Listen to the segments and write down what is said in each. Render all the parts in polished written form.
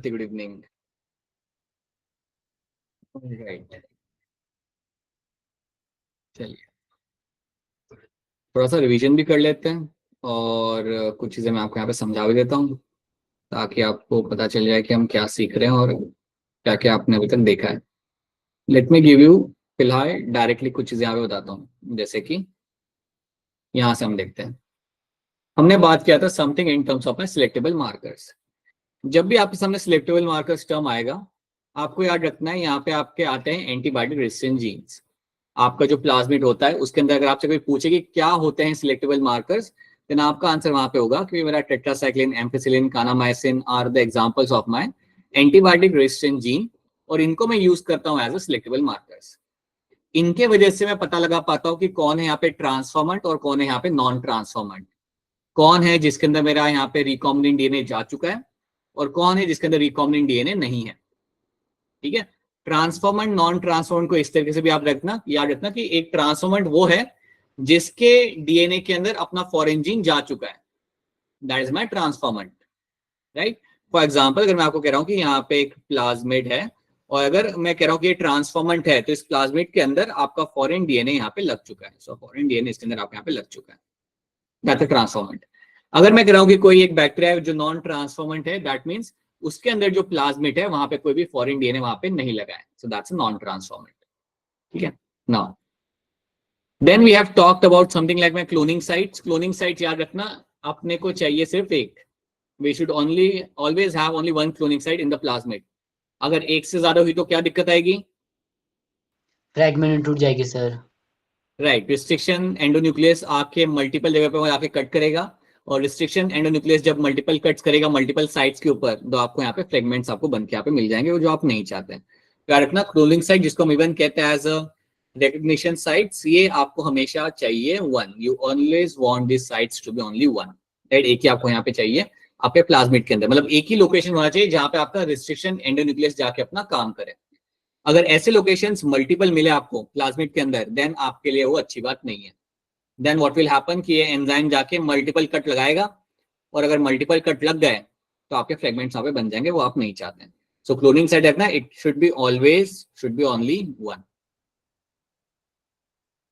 Good evening. Right, चलिए थोड़ा सा रिवीजन भी कर लेते हैं और कुछ चीज़ें मैं आपको यहाँ पे समझा भी देता हूँ ताकि आपको पता चल जाए कि हम क्या सीख रहे हैं और क्या क्या आपने अभी तक देखा है। लेट मी गिव यू फिलहाल डायरेक्टली कुछ चीज़ें यहाँ पे बताता हूँ। जैसे कि यहाँ से हम देखते हैं, हमने बात किया था something in terms of selectable markers. जब भी आपके सामने सिलेक्टेबल मार्कर्स टर्म आएगा, आपको याद रखना है यहाँ पे आपके आते हैं एंटीबॉडी रेजिस्टेंट जीन्स। आपका जो प्लाज्मिड होता है उसके अंदर अगर आपसे कोई पूछे कि क्या होते हैं सिलेक्टेबल मार्कर्स, देन आपका आंसर वहां पे होगा कि मेरा tetracycline, ampicillin, kanamycin are the examples of my antibiotic resistant gene, और इनको मैं यूज करता हूं एज अ सिलेक्टेबल मार्कर्स। इनके वजह से मैं पता लगा पाता हूं कि कौन है यहाँ पे ट्रांसफॉर्मेंट और कौन है यहाँ पे नॉन ट्रांसफॉर्मेंट, कौन है जिसके अंदर मेरा यहाँ पे रिकॉम्बिनेंट डीएनए जा चुका है और कौन है जिसके अंदर रिकॉम्बिनेंट डीएनए नहीं है। ठीक है, ट्रांसफॉर्मेंट नॉन ट्रांसफॉर्मेंट को इस तरीके से भी आप रखना, याद रखना कि एक ट्रांसफॉर्मेंट वो है जिसके डीएनए के अंदर अपना फॉरेन जीन जा चुका है, that is my transformant. Right, for example अगर मैं आपको कह रहा हूं कि यहाँ पे एक प्लाज्मिड है और अगर मैं कह रहा हूं कि ये ट्रांसफॉर्मेंट है, तो इस प्लाज्मिड के अंदर आपका फॉरेन डीएनए यहाँ पे लग चुका है। सो फॉरेन डीएनए इसके अंदर आपके यहाँ पे लग चुका है, दैट्स अ ट्रांसफॉर्मेंट। अगर मैं कह रहा हूं कि कोई एक बैक्टीरिया है जो नॉन ट्रांसफॉर्मेंट है, दैट मीन्स उसके अंदर जो प्लाज्मिड है वहां पे कोई भी फॉरेन डीएनए वहां पे नहीं लगा है, so that's a non transformant. ठीक है, now then we have talked about something like my cloning sites. Cloning site याद रखना, अपने को चाहिए सिर्फ एक, we should only always have only one cloning site in the plasmid. अगर एक से ज्यादा हुई तो क्या दिक्कत आएगी? फ्रैगमेंट टूट जाएगी सर। राइट, रिस्ट्रिक्शन एंडोन्यूक्लियस आके मल्टीपल जगह पे आके कट करेगा, और रिस्ट्रिक्शन एंडोन्यूक्लियस जब मल्टीपल कट्स करेगा मल्टीपल साइट्स के ऊपर, तो आपको यहाँ पे फ्रेगमेंट्स आपको बन के यहाँ पे मिल जाएंगे, वो जो आप नहीं चाहते हैं। याद रखना, क्लोनिंग साइट जिसको हम इवन कहते हैं एज अ रिकग्निशन साइट्स, ये आपको हमेशा चाहिए one. You always want this sites to be only one. Right, एक ही आपको यहाँ पे चाहिए आपके प्लाज्मिड के अंदर, मतलब एक ही लोकेशन होना चाहिए जहां पे आपका रिस्ट्रिक्शन एंडोन्यूक्लियस जाके अपना काम करे। अगर ऐसे लोकेशंस मल्टीपल मिले आपको प्लाज्मिड के अंदर, देन आपके लिए वो अच्छी बात नहीं है। देन व्हाट विल हैपन कि ये एंजाइम जाके मल्टीपल कट लगाएगा, और अगर मल्टीपल कट लग गए तो आपके फ्रेगमेंट्स यहाँ पे बन जाएंगे, वो आप नहीं चाहते हैं। सो क्लोनिंग साइट रखना, it should be always should be only one.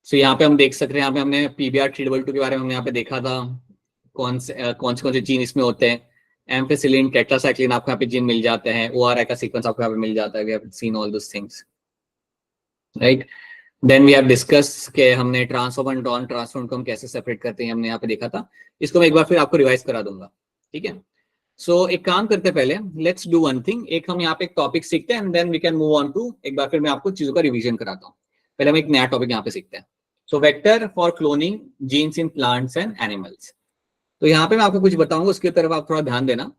So यहाँ पे हम देख सकते हैं, यहाँ पे हमने पीबीआर 322 के बारे में हमने यहाँ पे देखा था, कौन से जीन इसमें होते हैं। एम्फिसिलिन, टेट्रासाइक्लिन आपको यहाँ पे जीन मिल जाते हैं, ओआरआई का सीक्वेंस आपको यहाँ पे मिल जाता है। We have seen all this things, right. Then we have discuss के हमने ट्रांसफॉर्म नॉन ट्रांसफॉर्म को हम कैसे सेपरेट करते हैं, हमने यहाँ पे देखा था। इसको मैं एक बार फिर आपको रिवाइज करा दूंगा। ठीक है, सो एक काम करते हैं, पहले लेट्स डू वन थिंग, एक हम यहाँ पे एक टॉपिक सीखते हैं and then we can move on to, एक बार फिर मैं आपको चीजों का रिवीजन कराता हूँ। पहले हम एक नया टॉपिक यहाँ पे सीखते हैं। So vector for cloning genes in plants and animals. तो यहाँ पे मैं आपको कुछ बताऊंगा, उसकी तरफ आप थोड़ा ध्यान देना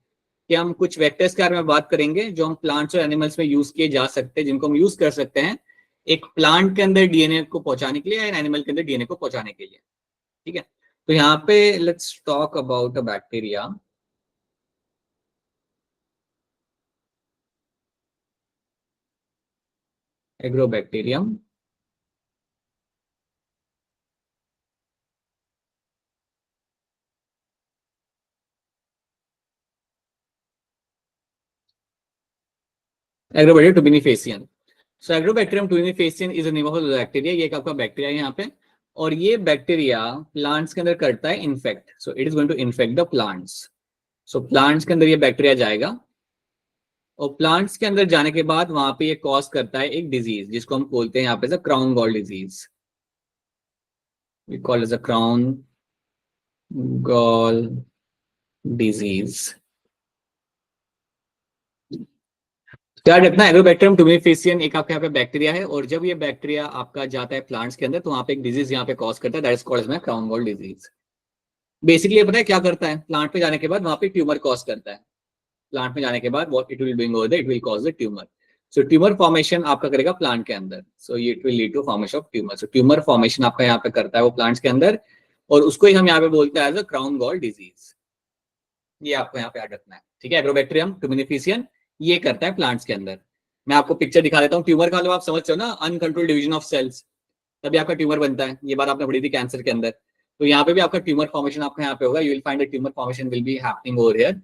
कि हम कुछ वेक्टर्स के बारे में बात करेंगे जो हम प्लांट्स और एनिमल्स में यूज किए जा सकते हैं, जिनको हम यूज कर सकते हैं एक प्लांट के अंदर डीएनए को पहुंचाने के लिए या एनिमल के अंदर डीएनए को पहुंचाने के लिए। ठीक है, तो यहाँ पे let's talk about a bacteria. Agrobacterium. Agrobacterium tumefaciens. So agrobacterium tumefaciens is the name of the bacteria. ये एक आपका बैक्टीरिया है यहाँ पे, और ये बैक्टीरिया प्लांट्स के अंदर करता है infect. So it is going to infect the plants. So plants के अंदर ये बैक्टीरिया जाएगा, और प्लांट्स के अंदर जाने के बाद वहां पे ये कॉज करता है एक डिजीज जिसको हम बोलते हैं यहाँ पे crown gall disease. We call is a crown gall disease. याद रखना, एग्रोबैक्टीरियम टुबिनिफेसियन एक आपके यहाँ पे बैक्टीरिया है, और जब ये बैक्टीरिया आपका जाता है प्लांट्स के अंदर तो वहां पे एक डिजीज यहाँ पे कॉज करता है, that is called as crown gall disease. Basically पता है क्या करता है, प्लांट पे जाने के बाद वहां पे ट्यूमर कॉज करता है। प्लांट में जाने के बाद what it will doing over there, it will cause the tumour. So tumour formation आपका करेगा प्लांट के अंदर, so it will lead to formation of tumour. So tumour formation आपका यहाँ पे करता है वो प्लांट्स के अंदर, और उसको ही हम यहाँ पे बोलते हैं as a crown gall disease. ये आपको यहाँ पे याद रखना है। ठीक है, एग्रोबैक्टीरियम टुबिनिफेसियन ये करता है प्लांट्स के अंदर। मैं आपको पिक्चर दिखा देता हूँ। ट्यूमर का मतलब आप समझते हो ना, अनकंट्रोल डिवीजन ऑफ सेल्स, तभी आपका ट्यूमर बनता है। ये बात आपने पढ़ी थी कैंसर के अंदर। तो यहाँ पे भी आपका ट्यूमर फॉर्मेशन आपका यहाँ पे होगा, you will find the tumour formation will be happening over here.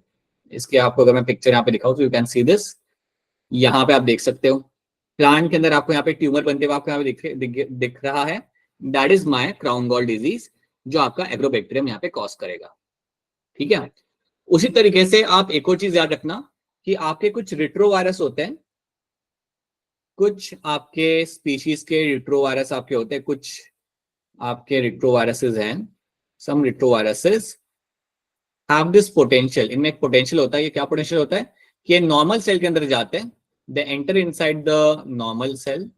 इसके आपको अगर मैं पिक्चर यहाँ पे दिखाऊं तो यू कैन सी दिस। यहाँ पे आप देख सकते हो प्लांट के अंदर आपको यहाँ पे ट्यूमर बनते हुए आपको यहाँ पे दिख रहा है। That is my crown gall disease, जो आपका एग्रोबैक्टीरियम यहाँ पे कॉज करेगा। ठीक है। उसी तरीके से आप एक और चीज याद रखना कि आपके कुछ रिट्रोवायरस होते हैं, कुछ आपके स्पीशीज के रिट्रोवायरस आपके होते हैं, कुछ आपके रिट्रोवायरसेस हैं। सम रिट्रोवायरसेस हैव दिस पोटेंशियल, इनमें एक पोटेंशियल होता है। ये क्या पोटेंशियल होता है कि ये नॉर्मल सेल के अंदर जाते हैं, they enter inside the normal cell,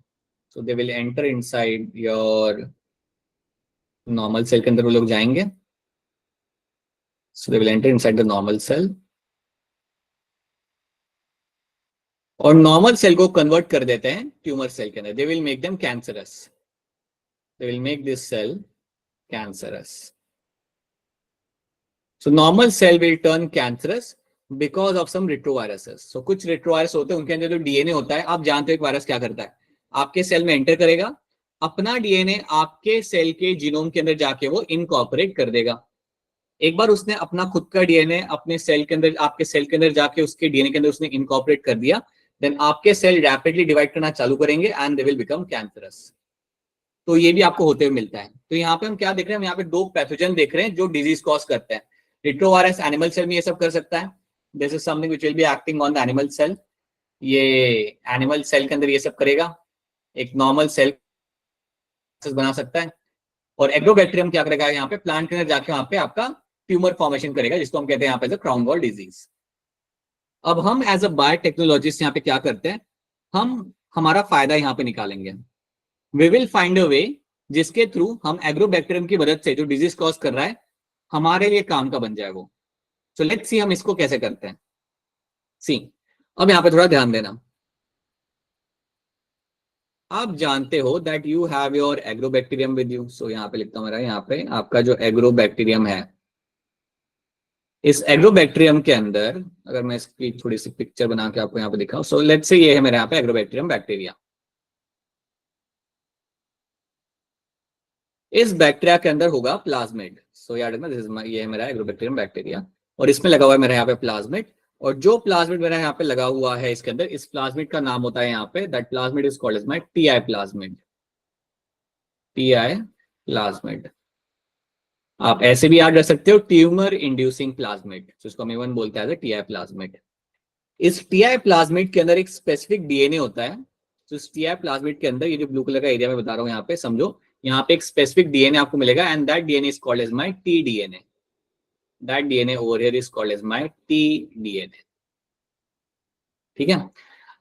so they will enter inside your normal cell के अंदर वो लोग जाएंगे, so they will enter inside the normal cell और नॉर्मल सेल को कन्वर्ट कर देते हैं ट्यूमर सेल के अंदर। They will make them cancerous, they will make this cell cancerous. So normal cell will turn cancerous because of some retroviruses. So कुछ retrovirus होते हैं, उनके अंदर जो डीएनए होता है, आप जानते हो एक वायरस क्या करता है, आपके सेल में एंटर करेगा, अपना डीएनए आपके सेल के जीनोम के अंदर जाके वो इनकॉर्पोरेट कर देगा। एक बार उसने अपना खुद का डीएनए अपने सेल के अंदर, आपके सेल के अंदर जाके उसके डीएनए के अंदर उसने इनकॉर्पोरेट कर दिया, देन आपके सेल रैपिडली डिवाइड करना चालू करेंगे and they will become cancerous. तो ये भी आपको होते हुए मिलता है। तो यहाँ पे हम क्या देख रहे हैं, हम यहाँ पे दो पैथोजन देख रहे हैं जो डिजीज कॉज करते हैं। रिट्रोवायरस एनिमल सेल में ये सब कर सकता है, this is something which will be acting on the animal cell, ये एनिमल सेल के अंदर ये सब करेगा, एक नॉर्मल सेल बना सकता है। और एग्रोबैक्टीरियम क्या करेगा, यहाँ पे प्लांट के अंदर जाके वहां पे आपका ट्यूमर फॉर्मेशन करेगा, जिसको हम कहते हैं यहाँ पे क्राउन गॉल डिजीज। अब हम एज अ बायोटेक्नोलॉजिस्ट यहाँ पे क्या करते हैं, हम हमारा फायदा यहाँ पे निकालेंगे। वी विल फाइंड अ वे जिसके थ्रू हम एग्रोबैक्टीरियम की मदद से जो डिजीज कॉज कर रहा है हमारे लिए काम का बन जाए वो। सो लेट्स सी हम इसको कैसे करते हैं। सी, अब यहाँ पे थोड़ा ध्यान देना। आप जानते हो that you have your agrobacterium with you. So यहाँ पे लिखता हूँ मेरा, यहाँ पे आपका जो एग्रोबैक्टीरियम है, इस एग्रोबैक्टीरियम के अंदर अगर मैं इसकी थोड़ी सी पिक्चर बना के आपको यहाँ पे दिखाऊं, सो लेट्स से ये है मेरे यहाँ पे एग्रोबैक्टीरियम बैक्टीरिया। इस बैक्टीरिया के अंदर होगा प्लाज्मिड। सो याद रखना, दिस इज ये है मेरा एग्रोबैक्टीरियम बैक्टीरिया और इसमें लगा हुआ है मेरे यहाँ पे प्लाज्मिड। और जो प्लाज्मिड मेरा यहाँ पे लगा हुआ है इसके अंदर, इस प्लाज्मिड का नाम होता है यहाँ पे, that plasmid is called as my Ti plasmid. Ti plasmid आप ऐसे भी याद रख सकते हो, ट्यूमर इंड्यूसिंग प्लाज्मिड, जिसको हम इवन बोलते हैं टीआई प्लाज्मिड। इस टीआई प्लाज्मिड के अंदर एक स्पेसिफिक डीएनए होता है। तो इस टीआई प्लाज्मिड के अंदर ये जो ब्लू कलर का एरिया में बता रहा हूँ यहाँ पे, समझो यहाँ पे एक स्पेसिफिक डीएनए आपको मिलेगा and that DNA is called as my T DNA. That DNA over here is called as my T DNA. ठीक है।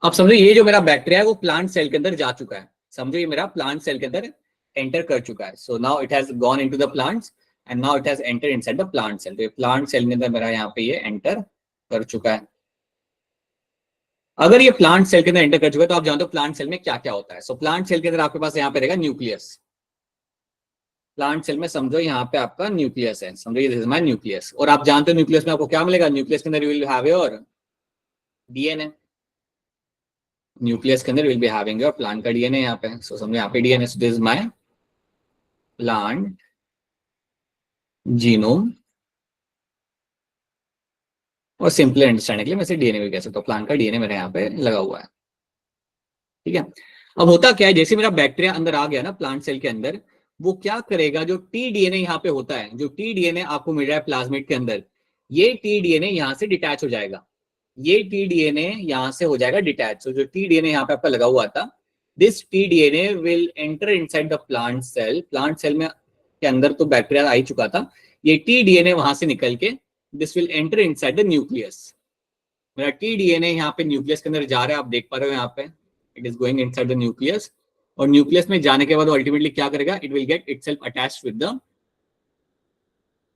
अब समझो ये जो मेरा बैक्टीरिया है वो प्लांट सेल के अंदर जा चुका है, समझो ये मेरा प्लांट सेल के अंदर एंटर कर चुका है। So now it has gone into the plants and now it has enter inside the plant cell. तो ये प्लांट सेल के अंदर मेरा यहाँ पे ये एंटर कर चुका है। अगर ये प्लांट सेल के अंदर एंटर कर चुका है तो आप जानते हो प्लांट सेल में क्या क्या होता है। सो प्लांट सेल के अंदर आपके पास यहाँ पे रहेगा न्यूक्लियस। प्लांट सेल में समझो यहाँ पे आपका न्यूक्लियस है, समझो ये दिस इज माय न्यूक्लियस। और आप जानते हो न्यूक्लियस में आपको क्या मिलेगा, न्यूक्लियस के अंदर you will have your DNA. Nucleus के अंदर will be having your plant का डीएनए यहाँ पे। सो समझो यहाँ पे DNA, so this is my plant genome. और सिंपली अंडरस्टैंडिंग के लिए मैं इसे डीएनए भी कह सकता हूँ, प्लांट का डीएनए मेरे यहाँ पे लगा हुआ है। ठीक है। अब होता क्या है, जैसे मेरा बैक्टीरिया अंदर आ गया ना प्लांट सेल के अंदर, वो क्या करेगा, जो टी डीएनए यहाँ पे होता है, जो टी डीएनए आपको मिल रहा है प्लाज्मिड के अंदर, ये टी डीएनए यहाँ से डिटैच हो जाएगा। ये टी डीएनए यहाँ से हो जाएगा डिटैच। तो जो टी डीएनए यहाँ पे आपका लगा हुआ था, this T DNA will enter inside the plant cell. Plant cell में के अंदर तो बैक्टीरिया आ ही चुका था, ये टी डीएनए वहां से निकल के this will enter inside the nucleus. मेरा टी डीएनए यहाँ पे न्यूक्लियस के अंदर जा रहा है, आप देख पा रहे हो यहाँ पे it is going inside the nucleus. और न्यूक्लियस में जाने के बाद अल्टीमेटली क्या करेगा, it will get itself attached with the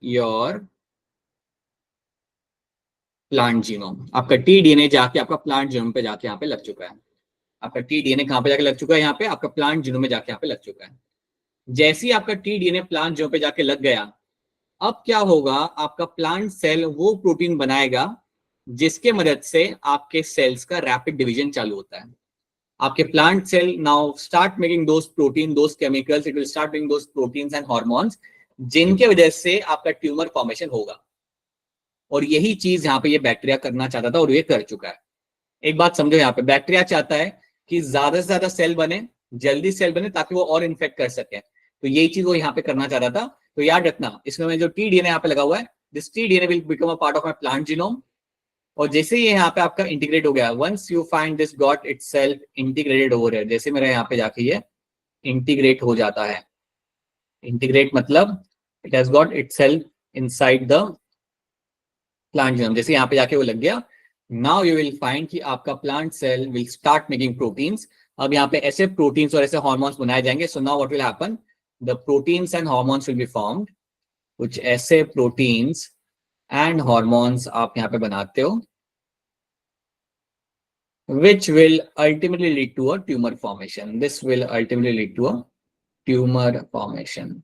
your plant genome. आपका टी डीएनए जाके आपका प्लांट जीनोम पे जाके यहाँ पे लग चुका है। आपका टी डीएनए कहाँ पे जाके लग चुका है, यहाँ पे आपका प्लांट जीनोम में जाके यहाँ पे लग चुका है। जैसे ही आपका टी डीएनए प्लांट जीनोम पे जाके लग गया, अब क्या होगा, आपका प्लांट सेल वो प्रोटीन बनाएगा जिसके मदद से आपके सेल्स का रैपिड डिवीजन चालू होता है। आपके plant cell now start making those protein, those chemicals, it will start making those proteins and hormones जिनके वजह से आपका ट्यूमर फॉर्मेशन होगा। और यही चीज यहाँ पे ये बैक्टीरिया करना चाहता था और ये कर चुका है। एक बात समझो, यहाँ पे बैक्टीरिया चाहता है कि ज्यादा से ज्यादा सेल बने, जल्दी सेल बने, ताकि वो और इन्फेक्ट कर सके। तो यही चीज वो यहाँ पे करना चाह रहा था। तो याद रखना, इसमें जो टी डीएनए यहाँ पे लगा हुआ है, this T DNA will become a part of my plant genome. और जैसे ही यहाँ पे आपका इंटीग्रेट हो गया, once you find this got itself integrated over here, जैसे मेरा यहाँ पे जाके ये इंटीग्रेट हो जाता है, इंटीग्रेट मतलब it has got itself inside the plant genome, जैसे यहाँ पे जाके वो लग गया, नाउ यू विल फाइंड कि आपका plant cell will start making proteins. अब यहाँ पे ऐसे प्रोटीन्स और ऐसे हार्मोन्स बनाए जाएंगे। So now what will happen, the proteins and hormones will be formed. कुछ ऐसे प्रोटीन्स एंड हार्मोन्स आप यहाँ पे बनाते हो, which will ultimately lead to a tumor formation. This will ultimately lead to a tumor formation.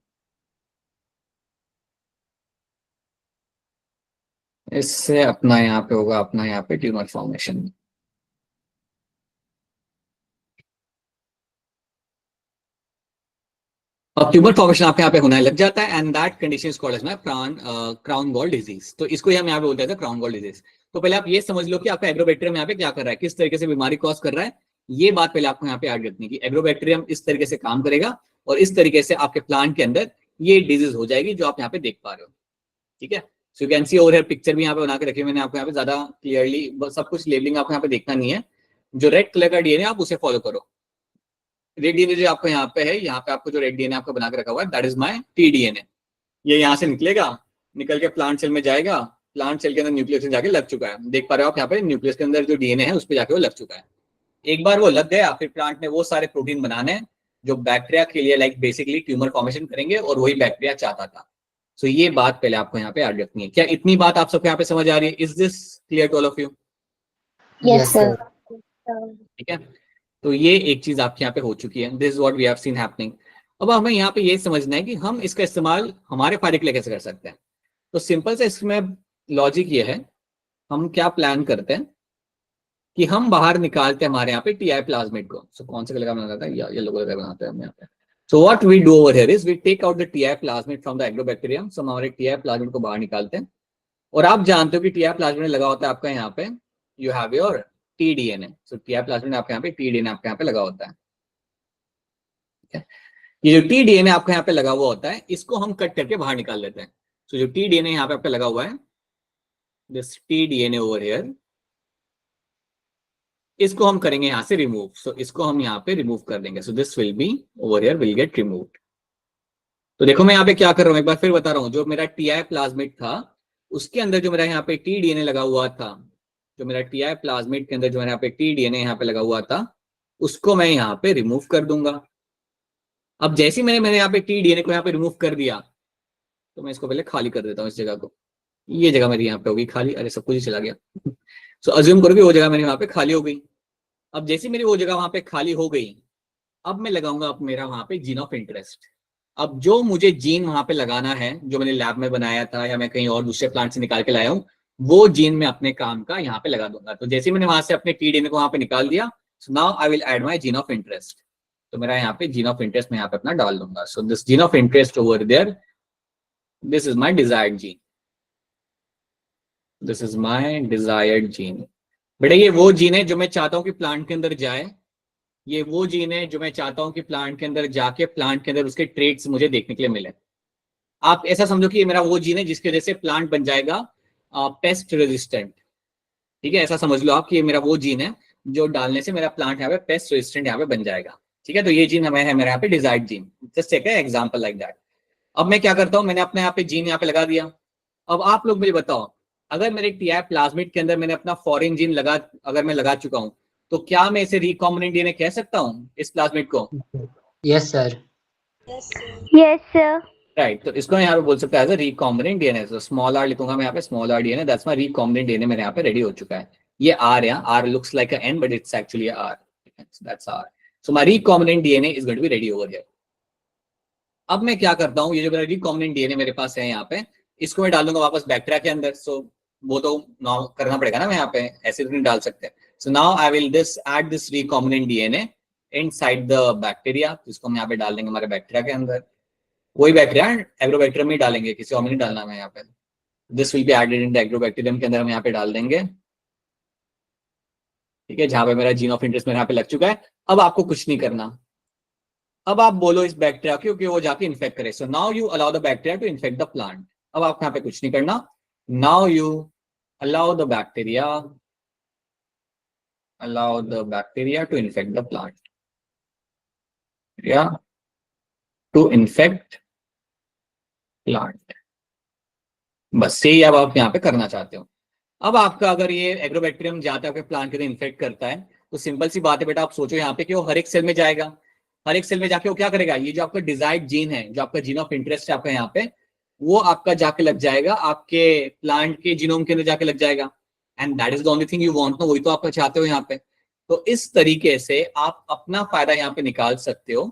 इससे अपना यहाँ पे होगा, अपना यहाँ पे ट्यूमर फॉर्मेशन। अब ट्यूमर फॉर्मेशन आपके यहाँ पे होने लग जाता है, and that condition is called as my crown gall disease. तो इसको हम यहाँ पे बोलते हैं क्राउन गॉल डिजीज। तो पहले आप ये समझ लो कि आपका एग्रोबैक्टीरियम यहाँ पे क्या कर रहा है, किस तरीके से बीमारी कॉज कर रहा है। ये बात पहले आपको यहाँ पे याद रखनी है कि एग्रोबैक्टीरियम इस तरीके से काम करेगा और इस तरीके से आपके प्लांट के अंदर ये डिजीज हो जाएगी जो आप यहाँ पे देख पा रहे हो। ठीक है, so you can see over here, picture भी यहाँ पे बना के रखी है मैंने आपको यहाँ पे, ज्यादा क्लियरली सब कुछ लेबलिंग आपको यहाँ पे देखना नहीं है। जो रेड कलर का डीएनए आप उसे फॉलो करो। रेड डीएनए जो आपको यहाँ पे है, यहाँ पे आपको जो रेड डीएनए आपको बना के रखा हुआ है, that is my T DNA. ये यहाँ से निकलेगा, निकल के प्लांट सेल में जाएगा, प्लांट सेल के अंदर न्यूक्लियस में जाके लग चुका है। देख पा रहे हो आप यहाँ पे, न्यूक्लियस के अंदर जो डीएनए है उस पर जाके वो लग चुका है। एक बार वो लग गया, फिर प्लांट ने वो सारे प्रोटीन बनाने हैं जो बैक्टीरिया के लिए लाइक बेसिकली ट्यूमर फॉर्मेशन करेंगे, और वही बैक्टीरिया चाहता था। सो ये बात पहले आपको यहाँ पे याद रखनी है। क्या इतनी बात आप सबको यहाँ पे समझ आ रही है? Is this clear to all of you? Yes sir. ठीक है, तो ये एक चीज आपके यहाँ पे हो चुकी है। This is what we have seen happening. अब हमें यहाँ पे ये समझना है कि हम इसका इस्तेमाल हमारे फायदे के लिए कैसे कर सकते हैं। तो सिंपल से इसमें लॉजिक ये है, हम क्या प्लान करते हैं कि हम बाहर निकालते हैं हमारे यहाँ पे टीआई प्लाज्मिड को। सो कौन से कलर का बनाता है, या येलो कलर का बनाते हैं हम यहाँ पे। So what we do over here is we take out the TI plasmid from the agrobacterium. So हम हमारे टीआई प्लाज्मिड को बाहर निकालते हैं। और आप जानते हो कि टीआई प्लाज्मिड लगा होता है आपका यहाँ पे, you have your T DNA. So TI plasmid आपके यहाँ पे टी डीएनए आपके यहाँ पे लगा होता है। ठीक है, ये जो टी डीएनए आपके यहाँ पे लगा हुआ होता है, इसको हम कट करके बाहर निकाल लेते हैं। सो जो टी डीएनए यहाँ पे आपका लगा हुआ है, this T DNA over here, इसको हम करेंगे यहाँ से रिमूव। सो इसको हम यहाँ पे रिमूव कर देंगे। So this will B over here will get removed. तो देखो मैं यहाँ पे क्या कर रहा हूँ, एक बार फिर बता रहा हूँ। जो मेरा टीआई प्लाज्मिड था उसके अंदर जो मेरा यहाँ पे टी डीएनए लगा हुआ था, जो मेरा टीआई प्लाज्मिड के अंदर जो मेरा यहाँ पे टी डीएनए यहाँ पे लगा हुआ था, उसको मैं यहाँ पे रिमूव कर दूंगा। अब जैसे ही मैंने मेरे यहाँ पे टी डीएनए को यहाँ पे रिमूव कर दिया, तो मैं इसको पहले खाली कर देता हूँ इस जगह को। ये जगह मेरी यहाँ पे होगी खाली। अरे सब कुछ ही चला गया। सो अज्यूम करो कि वो जगह मेरी वहां पे खाली हो गई। अब जैसे मेरी वो जगह वहां पे खाली हो गई, अब मैं लगाऊंगा अब मेरा वहां पे जीन ऑफ इंटरेस्ट। अब जो मुझे जीन वहां पे लगाना है, जो मैंने लैब में बनाया था या मैं कहीं और दूसरे प्लांट से निकाल के लाया हूँ, वो जीन मैं अपने काम का यहाँ पे लगा दूंगा। तो जैसे मैंने वहां से अपने टी डीएनए को वहां पे निकाल दिया, so now I will add my gene of interest. तो मेरा यहाँ पे जीन ऑफ इंटरेस्ट मैं यहाँ पे अपना डाल दूंगा। So this gene of interest over there, this is my desired gene, this is my desired gene. बेटा ये वो जीन है जो मैं चाहता हूँ कि प्लांट के अंदर जाए। ये वो जीन है जो मैं चाहता हूँ कि प्लांट के अंदर जाके प्लांट के अंदर उसके ट्रेट्स मुझे देखने के लिए मिले। आप ऐसा समझो कि ये मेरा वो जीन है जिसकी वजह से प्लांट बन जाएगा पेस्ट रेजिस्टेंट। ठीक है, ऐसा समझ लो आप कि ये मेरा वो जीन है जो डालने से मेरा प्लांट यहाँ पे पेस्ट रेजिस्टेंट यहाँ पे बन जाएगा। ठीक है, तो ये जीन हमें है मेरे यहाँ पे desired gene. Just take example like that. अब मैं क्या करता हूँ, मैंने अपने यहाँ पे जीन यहाँ पे लगा दिया। अब आप लोग मुझे बताओ, अगर मेरे टीआई प्लाज्मिड के अंदर मैंने अपना फॉरेन जीन लगा, अगर मैं लगा चुका हूं, तो क्या मैं इसे रिकॉम्बिनेंट डीएनए कह सकता हूं इस प्लाज्मिड को? Yes sir. Yes sir. Right, तो इसको यहाँ पे बोल सकता है रिकॉम्बिनेंट डीएनए। तो स्मॉल आर लिखूंगा मैं यहाँ पे, small R DNA, that's my recombinant DNA मेरे यहाँ पे रेडी हो चुका है। ये आर है, R looks like a N but it's actually R. That's R. So my recombinant DNA is going to be ready over here. अब मैं क्या करता हूँ, ये जो मेरा रिकॉम्बिनेंट डीएनए मेरे पास है यहाँ पे, इसको मैं डाल दूंगा वापस बैक्टीरिया के अंदर। सो वो तो करना पड़ेगा ना, मैं यहाँ पे ऐसे तो नहीं डाल सकते। सो now I will add this recombinant DNA inside the bacteria. इसको हम यहाँ पे डाल देंगे हमारे बैक्टीरिया के अंदर। कोई बैक्टीरिया एग्रोबैक्टीरियम में डालेंगे, किसी और में नहीं डालना है यहाँ पे। This will be added in the agrobacterium के अंदर हम यहाँ पे डाल देंगे, ठीक है, जहां पे मेरा जीन ऑफ इंटरेस्ट मेरे यहाँ पे लग चुका है। अब आपको कुछ नहीं करना, अब आप बोलो इस बैक्टीरिया को कि वो जाके इन्फेक्ट करे। So now you allow the bacteria to infect the plant. अब आपको यहाँ पे कुछ नहीं करना, now you allow the bacteria to infect the plant, yeah, to infect plant। बस यही अब आप यहाँ पे करना चाहते हो। अब आपका अगर ये एग्रोबैक्टीरियम जाता है आपके प्लांट के इन्फेक्ट करता है, तो सिंपल सी बात है बेटा, आप सोचो यहाँ पे कि वो हर एक सेल में जाएगा, हर एक सेल में जाके वो क्या करेगा, ये जो आपका डिजायर्ड जीन है, जो आपका जीन ऑफ इंटरेस्ट है आपका यहाँ पे, वो आपका जाके लग जाएगा, आपके प्लांट के जीनोम के अंदर जाके लग जाएगा। And that is the only thing you want, वही तो आप चाहते हो यहाँ पे। तो इस तरीके से आप अपना फायदा यहाँ पे निकाल सकते हो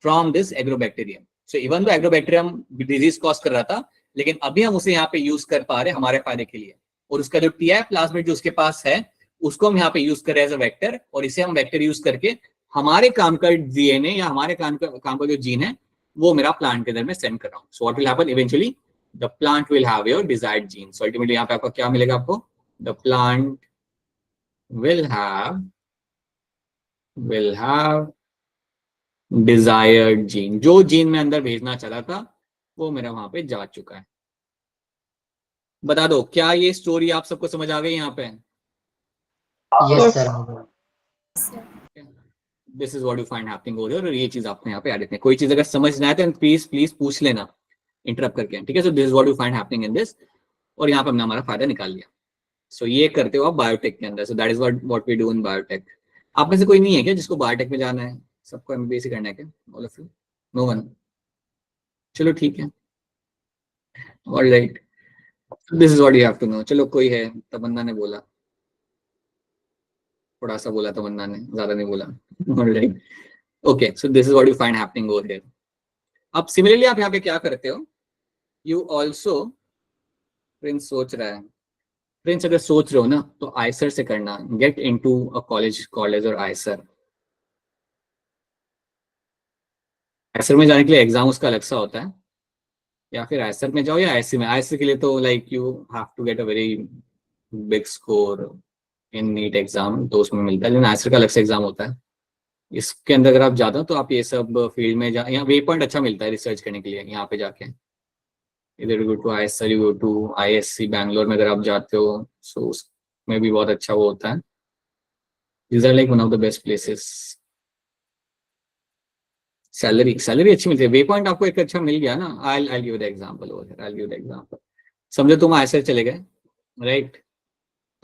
from this agrobacterium. So even though agrobacterium disease cause कर रहा था, लेकिन अभी हम उसे यहाँ पे यूज कर पा रहे हैं हमारे फायदे के लिए। और उसका जो टीआई प्लाज्मिड जो उसके पास है, उसको हम यहाँ पे यूज कर रहे हैं एज अ वेक्टर, और इसे हम वेक्टर यूज करके हमारे काम का डीएनए या हमारे काम का जो जीन है वो मेरा प्लांट के अंदर में सेंड कर रहा हूँ। So what will happen eventually, the plant will have your desired gene. So ultimately यहाँ पे आपको क्या मिलेगा, आपको the plant will have desired gene। जो जीन मैं अंदर भेजना चाहता था वो मेरा वहां पे जा चुका है। बता दो क्या ये स्टोरी आप सबको समझ आ गई यहाँ पे? Yes, sir. This is what you find happening over here, और ये चीज आपने यहाँ पे एडिट है। कोई चीज अगर समझ ना आए तो प्लीज पूछ लेना इंटरप्ट करके, ठीक है। सो this is what you find happening in this, और यहाँ पे हमने हमारा फायदा निकाल लिया। सो ये करते हो आप बायोटेक के अंदर। So that is what we do in biotech. आप में से कोई नहीं है क्या जिसको बायोटेक में जाना है? सबको एमबीबीएस ही करना है क्या? All of you? No one? चलो ठीक है, alright, this is what you have to know. चलो कोई है, तमन्ना ने बोला, थोड़ा सा बोला तमन्ना ने, ज्यादा नहीं बोला, alright, okay. So this is what you find happening over here. अब सिमिलरली आप यहाँ पे क्या करते हो, यू ऑल्सो, प्रिंस सोच रहा है, प्रिंस अगर सोच रहे हो ना तो आइसर से करना, गेट इनटू अ कॉलेज और आइसर। आइसर में जाने के लिए एग्जाम उसका अलग सा होता है, या फिर आइसर में जाओ या आईएससी में। आईएससी के लिए तो like you have to get a very big score in NEET exam, तो उसमें मिलता है, लेकिन आइसर का अलग से एग्जाम होता है। इसके अंदर अगर आप जाते हो तो आप ये सब फील्ड में यहाँ वे पॉइंट अच्छा मिलता है रिसर्च करने के लिए यहाँ पे जाके। इधर go to ISR, you go to ISC Bangalore में अगर आप जाते हो, सो उसमें भी बहुत अच्छा वो होता है। These are like one of the best places. Salary अच्छी मिलती है। वे पॉइंट आपको एक अच्छा मिल गया ना, I give the example over here, I give the example. समझो तुम आईएसआर चले गए, राइट,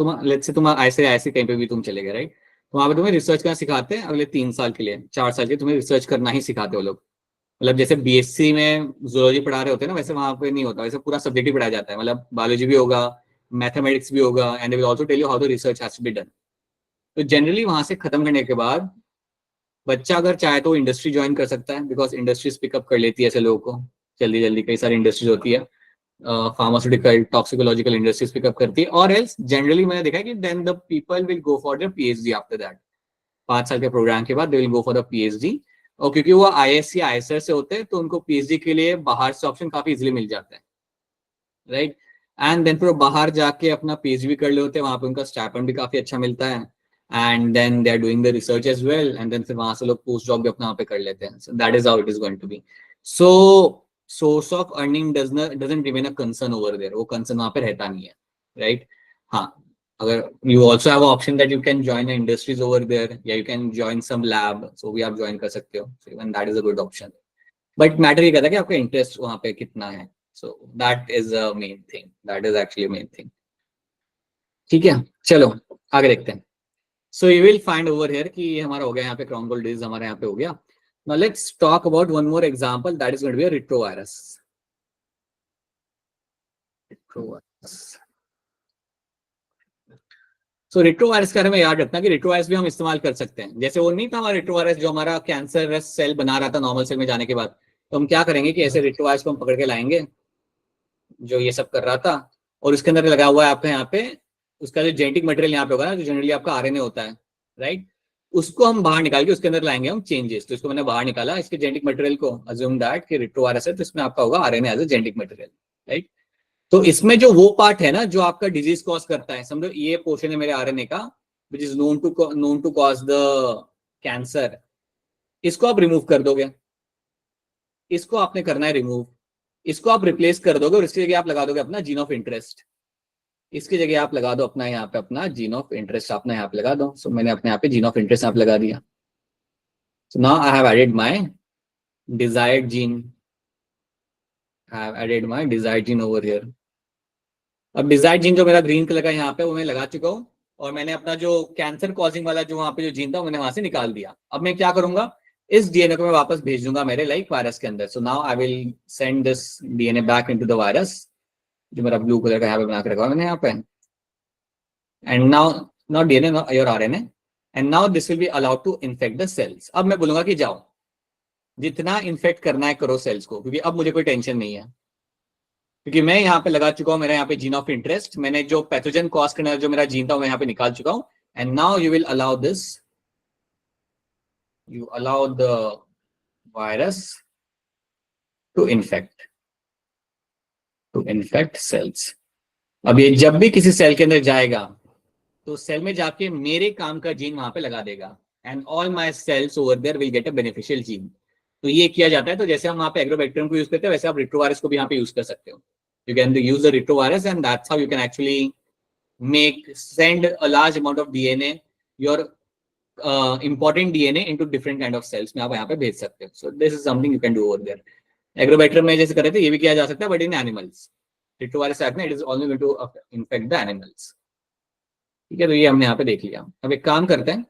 तुम लेट्स से तुम ऐसे कहीं पे भी तुम चले गए, राइट, तो वहां पे तुम्हें रिसर्च करना सिखाते हैं अगले 3 साल के लिए, 4 साल के तुम्हें रिसर्च करना ही सिखाते हो लोग। मतलब जैसे बीएससी में जूलॉजी पढ़ा रहे होते हैं ना, वैसे वहां पे नहीं होता, वैसे पूरा सब्जेक्ट ही पढ़ाया जाता है। मतलब बायोलॉजी भी होगा, मैथमेटिक्स भी होगा, and they will also tell you how the research has to be done. तो जनरली वहां से खत्म करने के बाद बच्चा अगर चाहे तो इंडस्ट्री ज्वाइन कर सकता है, बिकॉज इंडस्ट्रीज पिकअप कर लेती है ऐसे लोगों को जल्दी जल्दी। कई सारी इंडस्ट्रीज होती है, फार्मास्यूटिकल टॉक्सिकोलॉजिकल इंडस्ट्रीज पिकअप करती है, और एल्स जनरली मैंने देखा है कि then the people will go for the PhD after that. 5 साल के प्रोग्राम के बाद they will go for the PhD, और क्योंकि वो आईएससी आईएसआर से होते हैं तो उनको पीएचडी के लिए बाहर से ऑप्शन काफी इजिली मिल जाता है, राइट। एंड देन फिर वो बाहर जाके अपना पीएचडी भी कर ले होते हैं, वहां पे उनका स्टाइपेंड भी काफी अच्छा मिलता है, and then they are doing the research as well, and then फिर वहां से लोग पोस्ट जॉब भी अपना वहां पे कर लेते हैं। So that is how it is going to be. So source of earning doesn't remain a concern over there, वो कंसर्न वहां पे रहता नहीं है, राइट। हाँ, अगर you also have option that you can join industries over there, या you can join some lab, so भी आप ज्वाइन कर सकते हो, so even that is a good option. But matter ये कहता है कि आपका इंटरेस्ट वहां पे कितना है, so that is a main thing, that is actually main thing, ठीक है। चलो आगे देखते हैं। सो you will find over here कि हमारा हो गया यहाँ पे क्राउन गोल्ड डिजीज हमारे यहाँ पे हो गया। Now let's talk about one more example, that is going to be a retrovirus. So retrovirus के बारे में याद रखना कि रिट्रोवायरस भी हम इस्तेमाल कर सकते हैं। जैसे वो नहीं था हमारा रिट्रोवायरस जो हमारा कैंसर सेल बना रहा था नॉर्मल सेल में जाने के बाद, तो हम क्या करेंगे कि ऐसे रिट्रोवायरस को हम पकड़ के लाएंगे जो ये सब कर रहा था, और उसके अंदर लगा हुआ है आपके यहाँ पे उसका जो जेनेटिक मटेरियल यहाँ पे होगा ना, जो जनरली आपका आरएनए होता है, राइट, उसको हम बाहर निकाल के उसके अंदर लाएंगे हम चेंजेस। तो इसको मैंने बाहर निकाला, इसके जेनेटिक मटेरियल को, अज्यूम दैट कि रिट्रोवायरस है तो इसमें आपका होगा RNA as a genetic material, right. तो इसमें जो वो पार्ट है ना जो आपका डिजीज कॉज करता है, समझो ये पोर्शन है मेरे आरएनए का which is known to cause the cancer, इसको आप रिमूव कर दोगे, इसको आपने करना है रिमूव, इसको आप रिप्लेस कर दोगे और इसकी जगह आप लगा दोगे अपना जीन ऑफ इंटरेस्ट, इसकी जगह आप लगा दो अपना यहाँ पे अपना जीन ऑफ इंटरेस्ट अपना यहाँ पे लगा दो। सो मैंने अपने यहाँ पे जीन ऑफ इंटरेस्ट आप लगा दिया। So now I have added my desired gene, I have added my desired gene over here. अब डिजायर्ड जीन जो मेरा ग्रीन कलर का यहाँ पे वो मैं लगा चुका हूँ और मैंने अपना जो कैंसर कॉजिंग वाला जो वहां पे जो जीन था मैंने वहां से निकाल दिया। अब मैं क्या करूंगा, इस डीएनए को मैं वापस भेज दूंगा मेरे लाइक वायरस के अंदर। सो now I will send this DNA back into the virus, जो मेरा ब्लू कलर का यहाँ पे बना के रखा है मैंने यहाँ पे। And now not DNA not your RNA, and now this will be allowed to infect the cells. अब मैं बोलूंगा कि जाओ जितना इन्फेक्ट करना है करो सेल्स को, क्योंकि अब मुझे कोई टेंशन नहीं है, क्योंकि मैं यहाँ पे लगा चुका हूँ मेरा यहाँ पे जीन ऑफ इंटरेस्ट, मैंने जो पैथोजन कॉज करने जो मेरा जीन था मैं यहाँ पे निकाल चुका हूँ। And now you will allow this, you allow the virus to infect cells। अब ये जब भी किसी सेल के अंदर जाएगा तो सेल में जाके मेरे काम का जीन वहां पे लगा देगा, and all my cells over there will get a beneficial gene. तो ये किया जाता है। तो जैसे हम वहां पे एग्रोबैक्टीरियम को यूज करते हैं वैसे आप रिट्रोवायरस को भी यहाँ पे यूज कर सकते हो। You can use the retrovirus and that's how you can actually send a large amount of DNA, your important DNA into different kind of cells में आप यहाँ पे भेज सकते हो। So this is something you can do over there। Agrobacterium में जैसे कर रहे थे ये भी किया जा सकता है, but in animals retrovirus act में it is only going to infect the animals. ठीक है, तो ये हमने यहाँ पे देख लिया। अब एक काम करते हैं,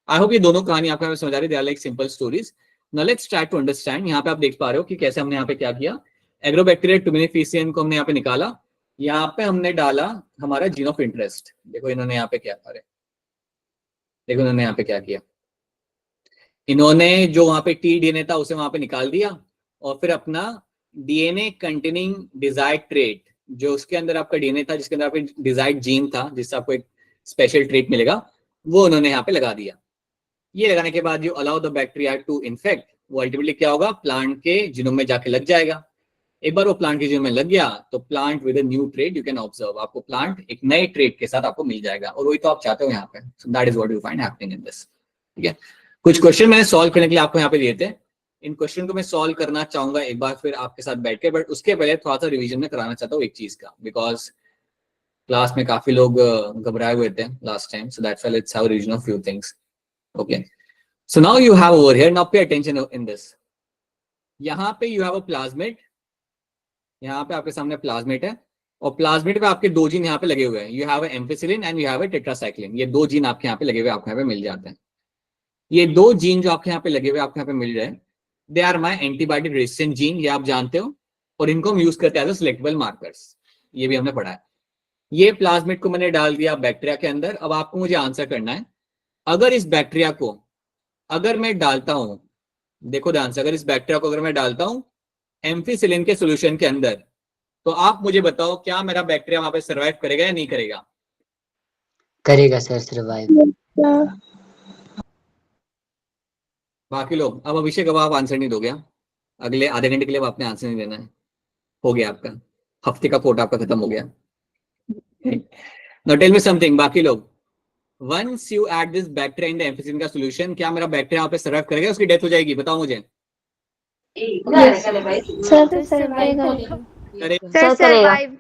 आई होप ये दोनों कहानी आपको समझ आ रही है, they are like simple stories. Now let's try to understand. यहाँ पे आप देख पा रहे हो कि कैसे हमने यहाँ पे क्या किया, एग्रोबैक्टीरिया टुमिनिफिसियन को हमने यहाँ पे निकाला, यहाँ पे हमने डाला हमारा जीन ऑफ इंटरेस्ट। देखो इन्होंने यहाँ पे क्या करे, देखो इन्होंने यहाँ पे क्या किया, इन्होंने जो वहां पे टी डीएनए था उसे वहां पे निकाल दिया और फिर अपना डीएनए कंटेनिंग डिजायर्ड ट्रेट, जो उसके अंदर आपका डीएनए था जिसके अंदर आपका डिजायर्ड जीन था जिससे आपको एक स्पेशल ट्रेट मिलेगा, वो उन्होंने यहाँ पे लगा दिया। ये लगाने के बाद जो allow the bacteria to infect, वो अल्टीमेटली क्या होगा, प्लांट के जीनोम में जाके लग जाएगा। एक बार वो प्लांट के जीनोम में लग गया तो plant with a new trait you can observe, आपको प्लांट एक नए ट्रेट के साथ आपको मिल जाएगा, और वही तो आप चाहते हो यहाँ पे। सो that is what you find happening in this. ठीक है, कुछ क्वेश्चन मैंने सॉल्व करने के लिए आपको यहाँ पे दिए थे, इन क्वेश्चन को मैं सॉल्व करना चाहूंगा एक बार फिर आपके साथ बैठ के, बट उसके पहले थोड़ा सा रिवीजन में कराना चाहता हूँ एक चीज का, बिकॉज क्लास में काफी लोग घबराए हुए थे last time. So that's why let's have revision of few things. Okay, so now you have over here, now pay attention in this. यहाँ पे यू हैव अ प्लाज्मिड, यहाँ पे आपके सामने प्लाज्मिड है, और प्लाज्मिड पे आपके दो जीन यहाँ पे लगे हुए हैं, you have a ampicillin and you have a tetracycline. ये दो जीन आपके यहाँ पे लगे हुए आपको यहाँ पे मिल जाते हैं। ये दो जीन जो आपके यहाँ पे लगे हुए आपको यहाँ पे मिल रहे हैं, they are my antibiotic resistant gene, ये आप जानते हो, और इनको हम यूज करते हैं एज सिलेक्टेबल मार्कर्स, ये भी हमने पढ़ा है। ये प्लाज्मिड को मैंने डाल दिया बैक्टीरिया के अंदर। अब आपको मुझे आंसर करना है, अगर इस बैक्टीरिया को अगर मैं डालता हूं, देखो ध्यान से, अगर इस बैक्टीरिया को अगर मैं डालता हूं एम्फिसिलिन के सोल्यूशन के अंदर, तो आप मुझे बताओ क्या मेरा बैक्टीरिया वहां पे सर्वाइव करेगा या नहीं करेगा? करेगा सर सर्वाइव। बाकी लोग, अब अभिषेक अब आप आंसर नहीं दोगे, अगले आधे घंटे के लिए आपने आंसर नहीं देना है, हो गया आपका हफ्ते का कोटा आपका खत्म हो गया। नाउ टेल मी समथिंग, बाकी लोग, once you add this bacteria in the ampicillin का सॉल्यूशन, क्या मेरा बैक्टीरिया वहां पे सर्वाइव करेगा, उसकी डेथ हो जाएगी? बताओ मुझे। सर सर्वाइव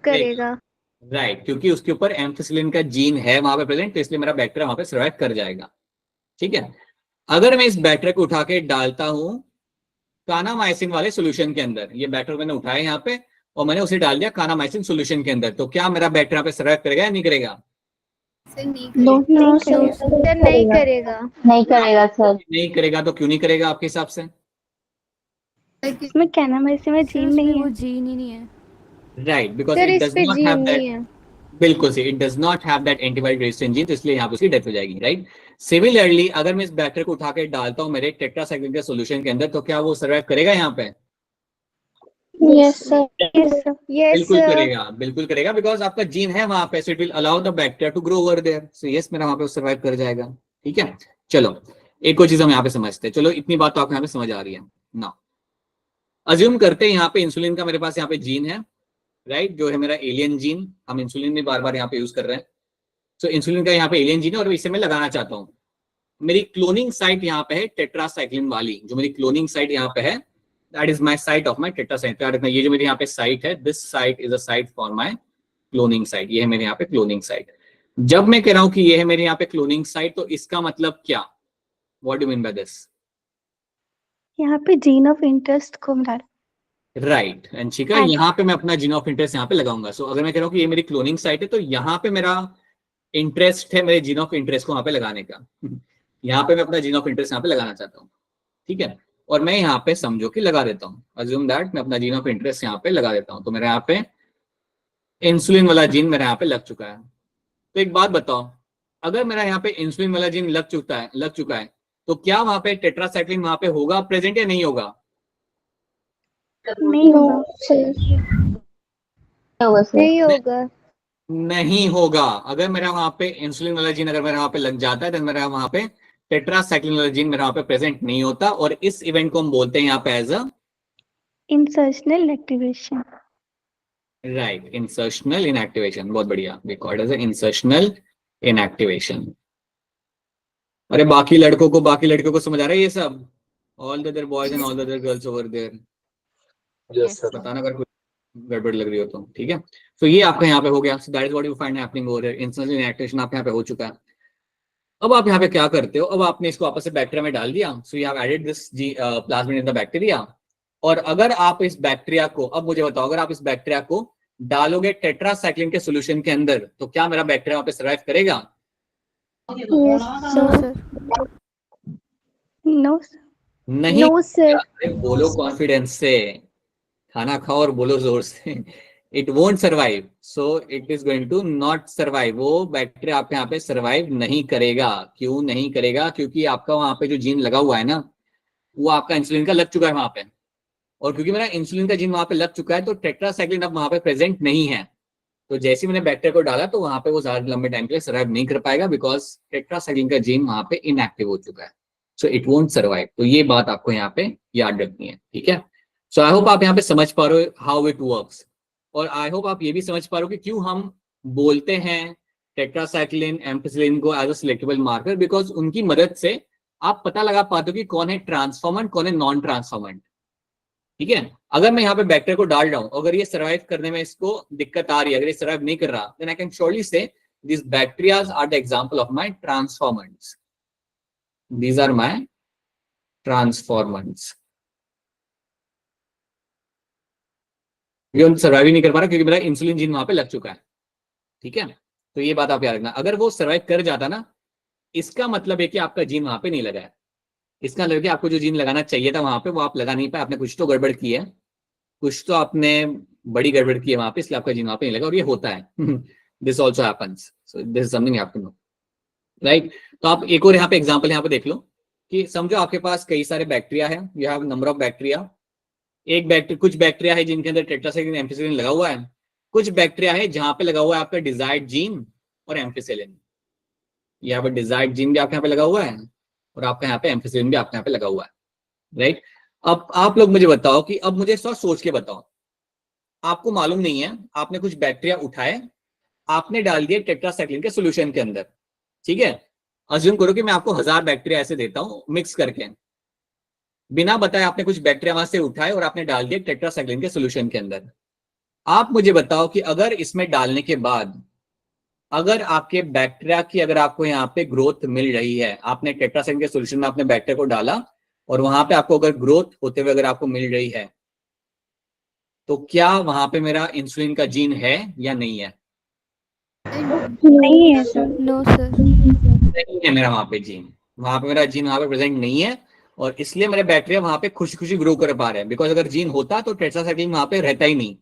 करेगा। राइट, क्योंकि उसके ऊपर एम्फिसिलिन का जीन है वहां पे प्रेजेंट, तो इसलिए मेरा बैक्टीरिया वहां पे सर्वाइव कर जाएगा। ठीक है, अगर मैं इस बैक्टीरिया को उठा के डालता हूं कानामाइसिन वाले सॉल्यूशन के अंदर, ये बैक्टीरिया मैंने उठाया यहाँ पे और मैंने उसे डाल दिया कानामाइसिन सॉल्यूशन के अंदर, तो क्या मेरा बैक्टीरिया पे सर्वाइव करेगा या नहीं करेगा? नहीं करेगा। नहीं करेगा सर। नहीं करेगा, तो क्यों नहीं करेगा आपके हिसाब से? इसमें कानामाइसिन में जीन नहीं है, वो जीन ही नहीं है। राइट, बिकॉज सर इट इस डज पे नॉट जीन हैव नहीं दैट, है। बिल्कुल सही, it does not have that antibiotic resistant gene, तो इसलिए यहाँ पे उसकी डेथ हो जाएगी। राइट, सिमिलरली अगर मैं इस बैक्टीरिया को उठा के डालता हूँ मेरे टेट्रासाइक्लिन के सॉल्यूशन के अंदर, तो क्या वो सर्वाइव करेगा यहाँ पे? यस सर, बिल्कुल करेगा, बिल्कुल करेगा, बिकॉज आपका जीन है वहां पे, so it will allow the bacteria to grow over there. So yes, मेरा वहां पे सर्वाइव कर जाएगा। ठीक है, चलो एक और चीज हम यहाँ पे समझते हैं। चलो इतनी बात तो आपको यहाँ पे समझ आ रही है ना। अज्यूम करते हैं यहाँ पे इंसुलिन का मेरे पास यहाँ पे जीन है, राइट, जो है मेरा एलियन जीन, हम इंसुलिन में बार बार यहाँ पे यूज कर रहे हैं। सो इंसुलिन का यहाँ पे एलियन जीन है और इसे मैं लगाना चाहता हूँ। मेरी क्लोनिंग साइट यहाँ पे है टेट्रासाइक्लिन वाली, जो मेरी क्लोनिंग साइट यहाँ पे है, that is my site of my tetracycline. ये जो मेरे यहाँ पे साइट है, this site is a site for my cloning site. ये है मेरे यहाँ पे क्लोनिंग साइट। जब मैं कह रहा हूं कि ये है मेरे यहाँ पे क्लोनिंग साइट, तो इसका मतलब क्या, what do mean by this? यहाँ पे जीन ऑफ इंटरेस्ट को मिला। राइट अंशिका, यहाँ पे मैं अपना जीन ऑफ इंटरेस्ट यहाँ पे लगाऊंगा। सो अगर मैं कह रहा हूँ कि ये मेरी क्लोनिंग साइट है, तो यहाँ पे मेरा इंटरेस्ट है मेरे जीन ऑफ इंटरेस्ट को वहां पे लगाने का। यहाँ पे मैं अपना जीन ऑफ इंटरेस्ट यहाँ पे लगाना चाहता हूँ, ठीक है। और मैं यहाँ पे समझो कि लगा देता हूँ, अज्यूम दैट मैं अपना जीन ऑफ इंटरेस्ट यहाँ पे लगा देता हूँ। तो मेरे यहाँ पे इंसुलिन वाला जीन मेरे यहाँ पे लग चुका है। तो एक बात बताओ, अगर मेरा यहाँ पे इंसुलिन वाला जीन लग चुका है, तो क्या वहां पे टेट्रासाइक्लिन वहां पे होगा प्रेजेंट या नहीं होगा? नहीं होगा सर, नहीं होगा। नहीं होगा। अगर मेरा वहां पे इंसुलिन वाला जीन अगर मेरा वहां पे लग जाता है, तो मेरा वहां पे टेट्रासाइक्लिन वाला जीन मेरा वहां पे प्रेजेंट नहीं होता, और इस इवेंट को हम बोलते हैं यहाँ पे as a insertional activation. Right, insertional inactivation. बहुत बढ़िया, we called as insertional inactivation. अरे बाकी लड़कों को समझ आ रहा है ये सब? All the other boys and all the other girls over there, yes sir. बताना अगर कुछ गड़बड़ लग रही हो तो, ठीक है। तो ये आपका यहाँ पे हो गया। सो that is what you find happening over here, instance inactivation आपके यहाँ पे हो चुका है। अब आप यहाँ पे क्या करते हो, अब आपने इसको वापस से बैक्टीरिया में डाल दिया। So you have added this plasmid in the bacteria. और अगर आप इस बैक्टीरिया को, अब मुझे बताओ, अगर आप इस बैक्टीरिया को डालोगे टेट्रासाइक्लिन के सॉल्यूशन के अंदर, तो क्या मेरा बैक्टीरिया वहां पे सर्वाइव करेगा? नो सर, नो नहीं। No sir. अरे बोलो कॉन्फिडेंस से, खाना खाओ और बोलो जोर से। It won't survive, so it is going to not survive. वो बैक्टीरिया आपके यहाँ पे सर्वाइव नहीं करेगा। क्यों नहीं करेगा? क्योंकि आपका वहां पे जो जीन लगा हुआ है ना, वो आपका इंसुलिन का लग चुका है वहां पे। और क्योंकि मेरा इंसुलिन का जीन वहां पे लग चुका है, तो टेट्रासाइक्लिन अब वहां पे प्रेजेंट नहीं है। तो जैसे ही मैंने बैक्टीरिया को डाला, तो वहां पे वो ज्यादा लंबे टाइम के लिए सर्वाइव नहीं कर पाएगा, बिकॉज टेट्रासाइक्लिन का जीन वहां पे इनएक्टिव हो चुका है। So it won't survive. तो ये बात आपको यहाँ पे याद रखनी है, ठीक है। सो आई होप आप यहाँ पे समझ पा रहे हो हाउ इट वर्क्स। और आई होप आप ये भी समझ पा रहे हो कि क्यों हम बोलते हैं टेट्रासाइक्लिन एम्पिसिलिन को as a selectable marker, because उनकी मदद से आप पता लगा पाते हो कि कौन है ट्रांसफॉर्मेंट, कौन है नॉन ट्रांसफॉर्मेंट, ठीक है। अगर मैं यहाँ पे बैक्टीरिया को डाल रहा हूं, अगर ये सर्वाइव करने में इसको दिक्कत आ रही है, अगर ये सर्वाइव नहीं कर रहा, then I can surely say this bacterias are the example of my transformants. These are my transformants. ये सर्वाइव ही नहीं कर पा रहा क्योंकि मेरा इंसुलिन जीन वहां पे लग चुका है, ठीक है। तो ये बात आप याद रखना। अगर वो सर्वाइव कर जाता ना, इसका मतलब है कि आपका जीन वहां पे नहीं लगा है। इसका मतलब कि आपको जो जीन लगाना चाहिए था वहां पे, वो आप लगा नहीं पाए। आपने कुछ तो गड़बड़ की है, कुछ तो आपने बड़ी गड़बड़ की है वहां पे, इसलिए आपका जीन वहां पे नहीं लगा। और ये होता है, this also happens. So this is something you have to know, right. तो आप एक और यहाँ पे एग्जांपल यहाँ पे देख लो कि समझो आपके पास कई सारे बैक्टीरिया है, you have number of bacteria. कुछ बैक्टीरिया है जिनके अंदर टेट्रासाइक्लिन एम्पिसिलिन लगा हुआ है। कुछ बैक्टीरिया है जहां पे लगा हुआ है आपका डिजायर्ड जीन और एम्पिसिलिन। यहाँ पे डिजायर्ड जीन भी आपके यहाँ पे लगा हुआ है, और आपका यहाँ पे एम्पिसिलिन भी आपके यहाँ पे लगा हुआ है, राइट। अब आप लोग मुझे बताओ कि, अब मुझे सोच के बताओ, आपको मालूम नहीं है, आपने कुछ बैक्टीरिया उठाए, आपने डाल दिए टेट्रासाइक्लिन के सॉल्यूशन के अंदर, ठीक है। अज्यूम करो कि मैं आपको 1000 बैक्टीरिया ऐसे देता हूं मिक्स करके, बिना बताए आपने कुछ बैक्टीरिया वहां से उठाए और आपने डाल दिए टेट्रासाइक्लिन के सॉल्यूशन के अंदर। आप मुझे बताओ कि अगर इसमें डालने के बाद, अगर आपके बैक्टीरिया की, अगर आपको यहाँ पे ग्रोथ मिल रही है, आपने टेट्रासाइक्लिन के सॉल्यूशन में आपने बैक्टीरिया को डाला और वहां पे आपको अगर ग्रोथ होते हुए अगर आपको मिल रही है, तो क्या वहां पे मेरा इंसुलिन का जीन है या नहीं है? नहीं है सर। No sir. नहीं है मेरा वहां पे जीन, वहां पे मेरा जीन वहां पे प्रेजेंट नहीं है, और इसलिए मेरे बैक्टीरिया वहां पे खुशी खुशी ग्रो कर पा रहे हैं। बिकॉज अगर जीन होता तो टेट्रासाइक्लिन वहां पे रहता ही नहीं।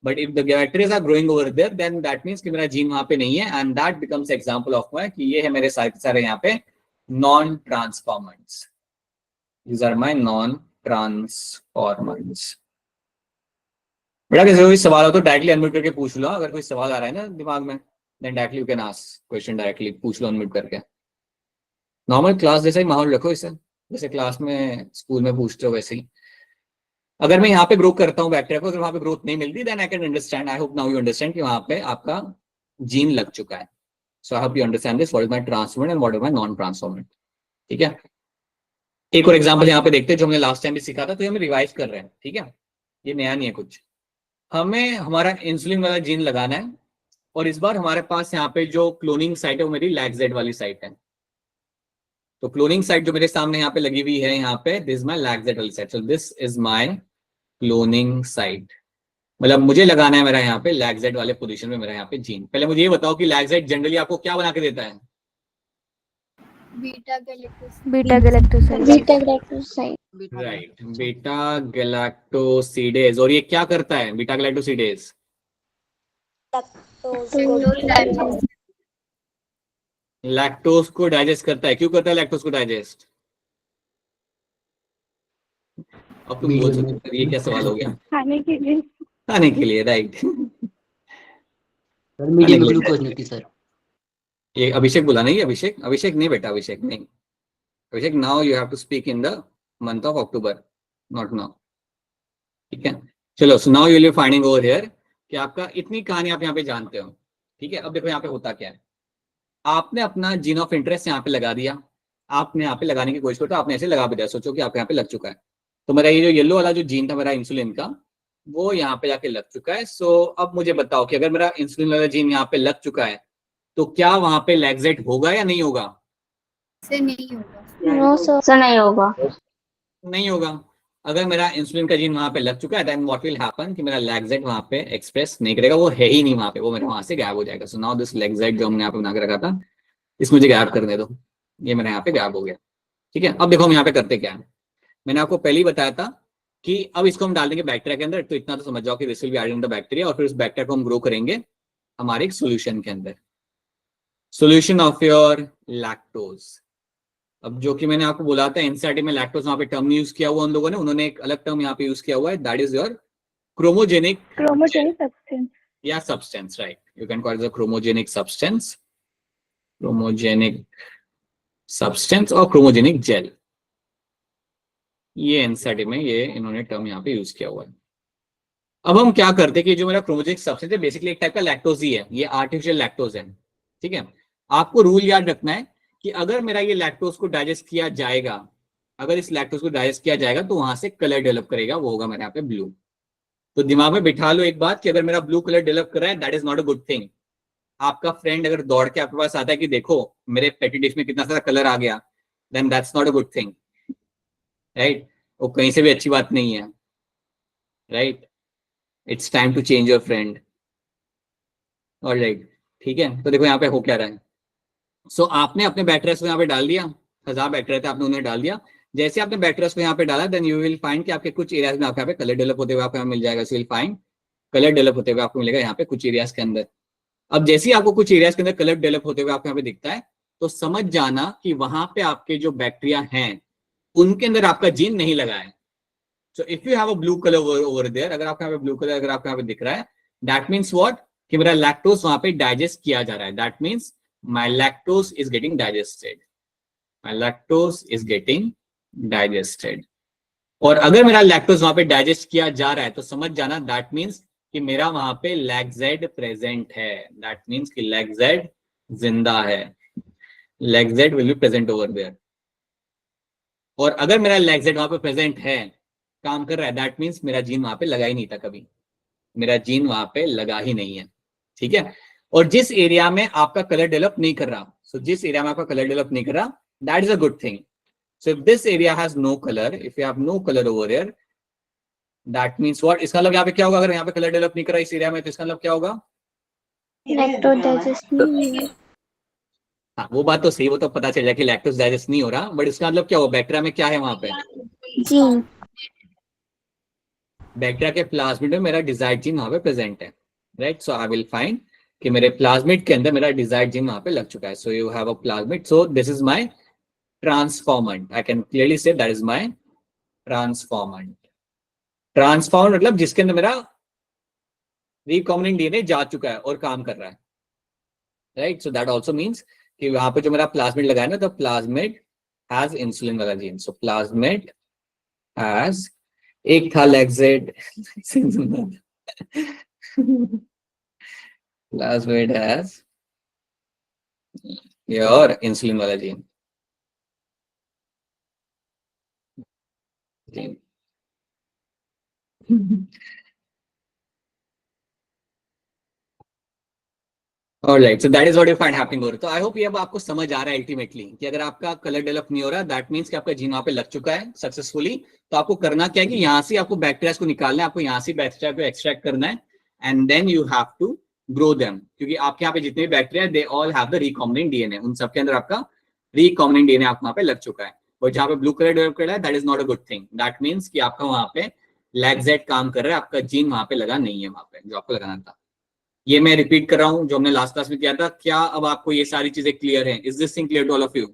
But if the bacteria are growing over there, then that means कि मेरा जीन वहां पे नहीं है, and that becomes example of my कि ये है मेरे सारे यहाँ पे non transformants. These are my non transformants. बेटा किसी को कोई सवाल हो तो डायरेक्टली अनम्यूट करके पूछ लो। अगर कोई सवाल आ रहा है ना दिमाग में, then directly you can ask question, directly पूछ लो अनम्यूट करके। नॉर्मल क्लास जैसा ही माहौल रखो इसे, जैसे क्लास में स्कूल में पूछते हो वैसे ही। अगर मैं यहाँ पे ग्रो करता हूँ बैक्टीरिया को, अगर वहां पे ग्रोथ नहीं मिलती, then I can understand, I hope now you understand कि वहां पे आपका जीन लग चुका है. So I hope you understand this, what is my transformant and what is my non transformant. ठीक है. एक और एग्जांपल यहाँ पे देखते हैं जो हमने लास्ट टाइम भी सीखा था, तो हम रिवाइज कर रहे हैं. ठीक है, ये नया नहीं है कुछ. हमें हमारा इंसुलिन वाला जीन लगाना है, और इस बार हमारे पास यहाँ पे जो क्लोनिंग साइट है वो मेरी लैक्जेड वाली साइट है. तो क्लोनिंग साइट जो मेरे सामने यहाँ पे लगी हुई है, यहाँ पे दिस इज माय लैक्जेड वाली site. So this is my cloning site. मतलब मुझे लगाना है मेरा यहाँ पे लैक्जेड वाले पोजीशन में मेरा यहाँ पे जीन. पहले मुझे ये बताओ कि लैक्जेड जनरली आपको क्या बना के देता है? Beta galactoside. Right, beta galactosidase. और ये क्या करता है बीटा गैलेक्टोसिडेज? लैक्टोज को डाइजेस्ट करता है. क्यों करता है लैक्टोज को डाइजेस्ट? अब तुम बोल सकते हो ये क्या सवाल हो गया? खाने के लिए. खाने के लिए, राइट. सर मीडियम में ग्लूकोज नहीं होती सर. ये अभिषेक बोला नहीं, अभिषेक नहीं बेटा, अभिषेक नहीं. Abhishek, now you have to speak in the month of October, not now. ठीक है, चलो. So now you will be finding over here कि आपका इतनी कहानी आप यहाँ पे जानते हो. ठीक है, अब देखो यहाँ पे होता क्या है. आपने अपना जीन ऑफ इंटरेस्ट यहाँ पे लगा दिया. आपने यहाँ पे लगाने की कोशिश करते, आपने ऐसे लगा भी दिया. सोचो कि आपके यहाँ पे लग चुका है. तो मेरा ये जो येलो वाला जो जीन था मेरा इंसुलिन का, वो यहाँ पे जाके लग चुका है. सो अब मुझे बताओ कि अगर मेरा इंसुलिन वाला जीन यहाँ पे लग चुका है, तो क्या वहां पे लैक्जेट होगा या नहीं होगा? से नहीं होगा. नो सर, नहीं होगा. नहीं होगा. अगर मेरा इंसुलिन का जीन वहां पे लग चुका है, देन व्हाट विल हैपन कि मेरा लैक्जेट वहां पे एक्सप्रेस नहीं करेगा, वो है ही नहीं वहां पे, वो मेरा वहां से गायब हो जाएगा. सो नाउ दिस लैक्जेट जो हमने यहाँ पे बना के रखा था, इसमें मुझे गायब करने दो. ये मेरा यहाँ पे गायब हो गया. ठीक है, अब देखो हम यहाँ पे करते क्या है. मैंने आपको पहले ही बताया था कि अब इसको हम डाल देंगे बैक्टीरिया के अंदर. तो इतना तो समझ जाओ कि this will be added in the bacteria, और फिर उस बैक्टीरिया को हम ग्रो करेंगे हमारे एक सोल्यूशन के अंदर. Solution of your lactose. अब जो कि मैंने आपको बोला था एनसीईआरटी में लैक्टोज वहां पे टर्म यूज किया हुआ उन लोगों ने, उन्होंने एक अलग टर्म यहाँ पे यूज किया हुआ है, that is your chromogenic substance. या substance. Right, you can call it the chromogenic substance, chromogenic substance और क्रोमोजेनिक जेल. ये एनसीईआरटी में ये इन्होंने टर्म यहाँ पे यूज किया हुआ है. अब हम क्या करते हैं कि जो मेरा क्रोमोजेनिक सब्सटेंस है बेसिकली एक टाइप का लैक्टोज ही है, ये आर्टिफिशियल लैक्टोज है. ठीक है, आपको रूल याद रखना है कि अगर मेरा ये लैक्टोज को डाइजेस्ट किया जाएगा, अगर इस लैक्टोज को डाइजेस्ट किया जाएगा तो वहां से कलर डेवलप करेगा, वो होगा मेरे यहाँ पे ब्लू. तो दिमाग में बिठा लो एक बात कि अगर मेरा ब्लू कलर डेवलप कर रहा है, that is not a good thing. आपका फ्रेंड अगर दौड़ के आपके पास आता है कि देखो मेरे पेटी डिश में कितना सारा कलर आ गया, then that's not a good thing. Right, वो कहीं से भी अच्छी बात नहीं है. Right, it's time to change your friend. Alright, ठीक है. तो देखो यहाँ पे हो क्या रहा है. सो आपने अपने बैक्टीरिया को यहाँ पे डाल दिया, 1000 बैक्टीरिया थे, आपने उन्हें डाल दिया. जैसे आपने बैक्टीरिया को यहाँ पे डाला, देन यू विल फाइंड कि आपके कुछ एरियाज में आपके यहाँ पे कलर डेवलप होते हुए आपको यहाँ मिल जाएगा. So will find colour develop होते हुए आपको मिलेगा यहाँ पे कुछ एरियाज के अंदर. अब जैसे ही आपको कुछ एरियाज के अंदर कलर डेवलप होते हुए आपको यहाँ पे दिखता है, तो समझ जाना कि वहां पे आपके जो बैक्टीरिया हैं उनके अंदर आपका जीन नहीं लगा है. So if you have a blue colour over there, अगर आपको यहाँ पे ब्लू कलर अगर आपको यहाँ पे दिख रहा है, दैट मीन्स व्हाट कि मेरा लैक्टोज वहां पे डाइजेस्ट किया जा रहा है. That means my lactose is getting digested. My lactose is getting digested. और अगर मेरा लैक्टोज वहां पे डाइजेस्ट किया जा रहा है तो समझ जाना दैट मीन्स कि मेरा वहां पे लैक्जेड प्रेजेंट है. दैट मीन्स कि लैक्जेड जिंदा है. LacZ will be present over there. और अगर मेरा लैक्जेड वहां पे प्रेजेंट है, काम कर रहा है, दैट मीन्स मेरा जीन वहां पे लगा ही नहीं था कभी. मेरा जीन वहां पे लगा ही नहीं है. ठीक है, और जिस एरिया में आपका कलर डेवलप नहीं कर रहा, सो जिस एरिया में आपका कलर डेवलप नहीं कर रहा, that is a good thing. So if this area has no colour, if you have no colour over here, that means what. इसका मतलब यहाँ पे क्या होगा, अगर यहाँ पे कलर डेवलप नहीं कर रहा इस एरिया में, तो इसका मतलब क्या होगा? लैक्टोज डाइजेस्ट नहीं. हाँ, वो बात तो सही, वो तो पता चल जाए कि लैक्टोज डाइजेस्ट नहीं हो रहा, बट इसका मतलब क्या होगा? बैक्टीरिया में क्या है वहां पे? जीन. बैक्टीरिया के प्लाज्मिड में मेरा डिजायर्ड जीन वहां पे प्रेजेंट है. Right, so I will find कि मेरे प्लाज्मिड के अंदर मेरा डिजायर्ड जीन वहां पे लग चुका है. So you have a plasmid, so this is my transformant. I can clearly say that is my transformant. Transformant मतलब जिसके अंदर मेरा रिकॉम्बिनेंट डीएनए जा चुका है और काम कर रहा है. Right, so that also means कि वहां पे जो मेरा प्लाज्मिड लगा है ना, तो प्लाज्मिड हैज इंसुलिन वाला जीन. सो प्लाज्मिड हैज एक था लैक्सेट प्लाज्मिड हैज योर इंसुलिन वाला gene. Alright, so that is what you find happening over. तो आई होप ये अब आपको समझ आ रहा है अल्टीमेटली कि अगर आपका कलर डेवलप नहीं हो रहा, दैट मींस कि आपका जीन वहां पे लग चुका है सक्सेसफुली। तो आपको करना क्या है कि यहाँ से आपको बैक्टीरिया को निकालना है, आपको यहाँ से बैक्टीरिया को एक्सट्रैक्ट करना है and then you have to grow them, क्योंकि आपके यहाँ पे जितने भी bacteria they all have the recombinant DNA, उन सबके अंदर आपका रिकॉम्बिनेंट डीएनए आप वहाँ पे लग चुका है। और जहाँ पे ब्लू कलर डेवलप कर रहा है that is not a good thing, that means कि आपका वहाँ पे लैक्सेट काम कर रहा है, आपका जीन वहाँ पे लगा नहीं है वहाँ पे जो आपको लगाना था। ये मैं रिपीट कर रहा हूं जो हमने लास्ट क्लास में किया था। क्या अब आपको ये सारी चीजें क्लियर है? Is this thing clear to all of you?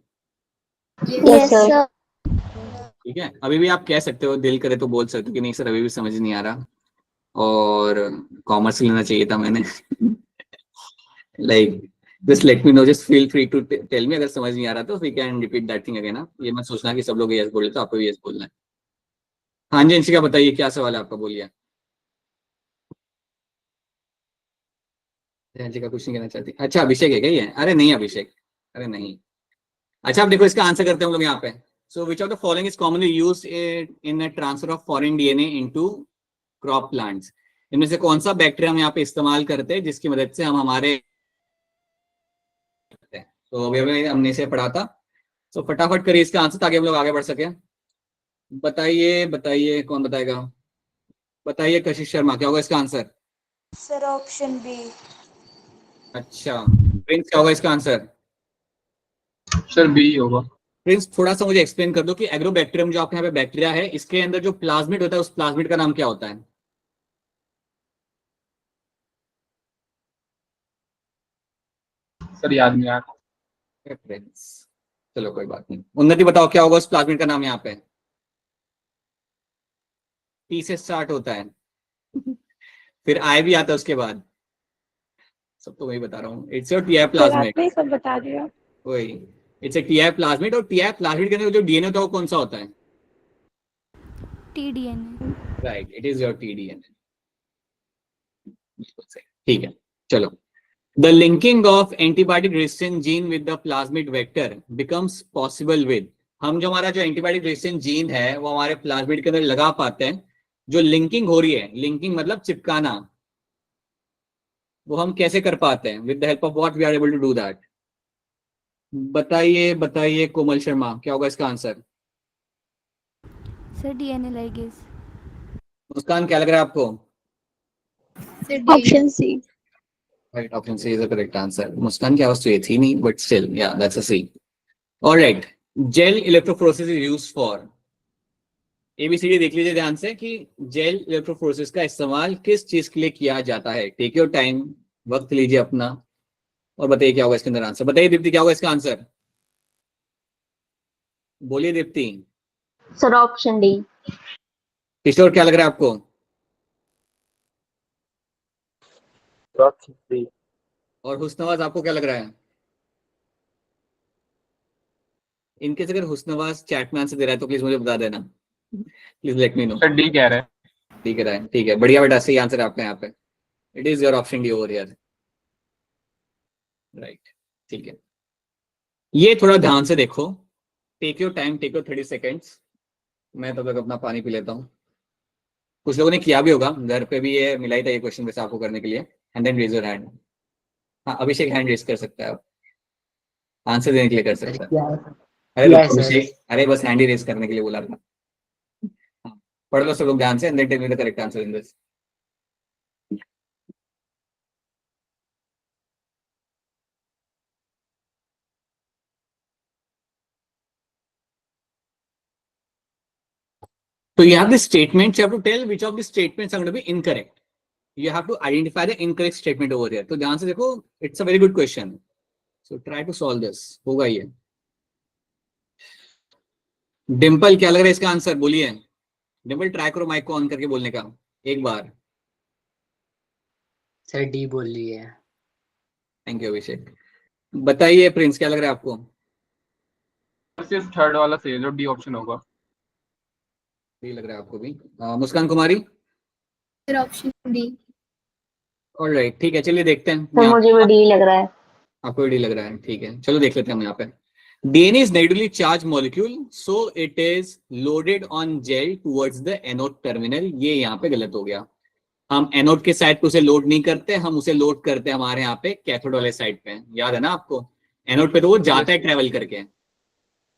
Yes sir. ठीक है, अभी भी आप कह सकते हो, दिल करे तो बोल सकते हो कि नहीं सर अभी भी समझ नहीं आ रहा और कॉमर्स लेना चाहिए था मैंने। Like just let me know, just feel free to tell me अगर समझ नहीं आ रहा तो we can repeat that thing again. ये मत सोचना कि सब लोग यस बोले तो आपको भी यस बोलना है। हाँ जी अंशिका बताइए क्या सवाल है आपका, बोलिए। अंशिका कुछ नहीं कहना चाहती? अच्छा अभिषेक है क्या ये? अरे नहीं अभिषेक, अरे नहीं। अच्छा अब देखो इसका आंसर करते हैं हम लोग यहाँ पे। So which of the following is commonly used in transfer of foreign DNA into crop plants? इनमें से कौन सा बैक्टीरिया हम यहाँ पे इस्तेमाल करते हैं जिसकी मदद से हम हमारे, तो अभी हमने इसे पढ़ा था। तो फटाफट करिए इसका आंसर ताकि हम लोग आगे बढ़ सके। बताइए बताइए कौन बताएगा, बताइए कशिश शर्मा क्या होगा इसका आंसर? Sir option B. अच्छा प्रिंस क्या होगा इसका आंसर? सर बी होगा। प्रिंस थोड़ा सा मुझे एक्सप्लेन कर दो कि एग्रोबैक्टीरियम जो आपके यहाँ पे बैक्टीरिया है इसके अंदर जो प्लाज्मिड होता है उस प्लाज्मिड का नाम क्या होता है? सर याद नहीं आ रहा। प्रिंस चलो कोई बात नहीं। उन्नति बताओ क्या होगा उस प्लाज्मिड का नाम यहाँ पे? पी से स्टार्ट होता है फिर आई भी आता है उसके बाद। सब तो वही बता रहा हूँ, it's your TI sir plasmid. आपने सब बता दिया। वही, इट्स ए टीआई प्लाज्मिड। और टीआई प्लाज्मिड के अंदर जो डीएनए होता है वो कौन सा होता है? TDNA। Right, it is your T-DNA. ठीक है चलो। The linking of antibiotic resistant gene with the plasmid vector becomes possible with, हम जो हमारा जो एंटीबायोटिक रेजिस्टेंट जीन है वो हमारे प्लाज्मिड के अंदर लगा पाते हैं। जो लिंकिंग हो रही है, लिंकिंग मतलब चिपकाना, वो हम कैसे कर पाते हैं? With the help of what we are able to do that? बताइए बताइए कोमल शर्मा क्या होगा इसका answer? Sir DNA ligase. Muskan क्या लग रहा है आपको? Option C. Right, option C is the correct answer. Muskan की आवाज तो ये थी नहीं but still yeah that's a C. Alright, gel electrophoresis is used for, ABCD देख लीजिए ध्यान से कि जेल इलेक्ट्रोफोरेसिस का इस्तेमाल किस चीज के लिए किया जाता है। टेक योर टाइम, वक्त लीजिए अपना और बताइए क्या होगा इसके अंदर आंसर। बताइए दीप्ति क्या होगा इसका आंसर? बोलिए Deepti. Sir option D. Kishore क्या लग रहा है आपको? Option C. और हुस्नवाज आपको क्या लग रहा है? इनके अगर हुस्नवाज चैट में आंसर दे रहा है तो प्लीज मुझे बता देना, please let me no. Sir D कह रहे हैं। ठीक है ठीक है, बढ़िया बेटा, सही आंसर है आपका यहाँ पे। It is your option D over here. Right, ठीक है। ये थोड़ा ध्यान से देखो, take your time, take your 30 seconds. मैं तब तक अपना पानी पी लेता हूँ। कुछ लोगों ने किया भी होगा घर पे भी, ये मिला ही था ये क्वेश्चन वैसे आपको करने के लिए। And then raise your hand. हाँ अभिषेक हैंड रेज कर सकता है, आप आंसर देने के लिए कर सकता है। अरे रुको अभिषेक, अरे बस हैंड ही रेज करने के लिए बोला था। हाँ, पढ़ लो सब लोग ध्यान से and then tell me the correct answer in this. So you have the statements, you have to tell which of the statements are going to be incorrect. You have to identify the incorrect statement over here. तो ध्यान से देखो, it's a very good question. So try to solve this. होगा ये। डिम्पल क्या लग रहा है इसका आंसर? बोलिए डिम्पल, ट्राई करो माइक को ऑन करके बोलने का एक बार। सर डी बोल रही है। थैंक यू अभिषेक। बताइए प्रिंस क्या लग रहा है आपको? सिर्फ थर्ड वाला सही है जो डी ऑप्शन होगा। डी लग रहा है आपको भी। Muskan Kumari. Sir option D. Alright, ठीक है, चलिए देखते हैं। सर मुझे भी डी लग रहा है। आपको डी लग रहा है, ठीक है, चलो देख लेते हैं हम यहाँ पे। DNA is negatively charge molecule, so it is loaded on gel towards the anode terminal. ये यहाँ पे गलत हो गया। हम एनोड के साइड पे उसे लोड नहीं करते, हम उसे लोड करते हैं हमारे यहाँ पे कैथोड वाले साइड पे। याद है ना आपको? एनोड पे तो वो जाता है ट्रेवल करके,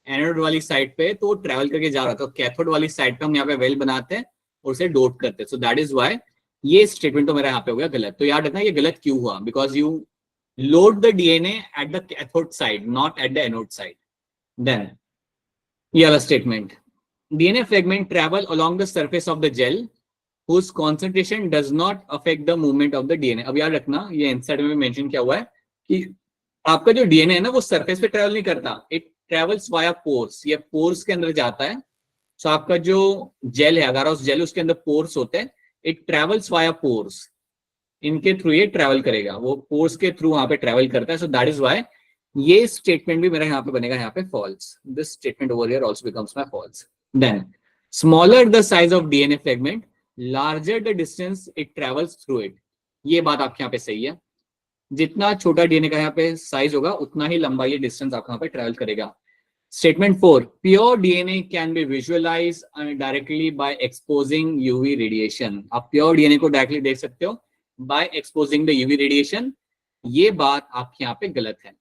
एनोड वाली साइड पे तो ट्रेवल करके जा रहा था। कैथोड वाली साइड पे हम यहाँ पे वेल बनाते हैं और उसे डोट करते हैं। सो दैट इज वाई ये स्टेटमेंट तो मेरा यहाँ पे हो गया गलत। तो याद रखना ये गलत क्यों हुआ, because you load the DNA at the cathode side, not at the anode side. Then ये वाला statement, DNA fragment travel along the surface of the gel whose concentration does not affect the movement of the DNA। अब याद रखना ये insert में mention किया हुआ है कि आपका जो डीएनए है ना वो सरफेस पे ट्रेवल नहीं करता, इट ट्रेवल्स वाया पोर्स। ये पोर्स के अंदर जाता है। सो आपका जो जेल है, अगर उस जेल उसके अंदर पोर्स होते हैं, इट ट्रेवल्स वाया पोर्स, इनके थ्रू ये ट्रेवल करेगा, वो पोर्स के थ्रू वहां पे ट्रेवल करता है। सो दैट इज वाई ये स्टेटमेंट भी मेरा यहाँ पे बनेगा यहाँ पे false. This statement over here also becomes my false. Then smaller the size of DNA fragment, larger the distance it travels through it. ये बात आपके यहाँ पे सही है। जितना छोटा डीएनए का यहाँ पे साइज होगा उतना ही लंबा ये डिस्टेंस आपका यहाँ पे ट्रेवल करेगा। Statement 4, pure DNA can be visualise directly by exposing UV radiation. आप प्योर डीएनए को डायरेक्टली देख सकते हो by exposing the UV radiation. ये बात आपके यहाँ पे गलत है।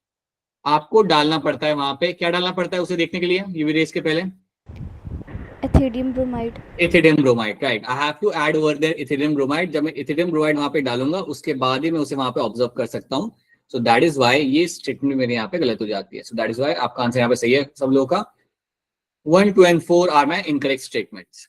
आपको डालना पड़ता है वहां पे, क्या डालना पड़ता है उसे देखने के लिए यूवी रेज के पहले? Ethidium bromide. Ethidium bromide, right. I have to add over there ethidium bromide. जब मैं एथिडियम ब्रोमाइड वहां पे डालूंगा उसके बाद ही मैं उसे वहां पे ऑब्जर्व कर सकता हूँ। सो दैट इज व्हाई ये स्टेटमेंट मेरे यहाँ पे गलत हो जाती है। सो दैट इज व्हाई आपका आंसर यहाँ पे सही है सब लोगों का। 1, 2 and 4 are my incorrect statements.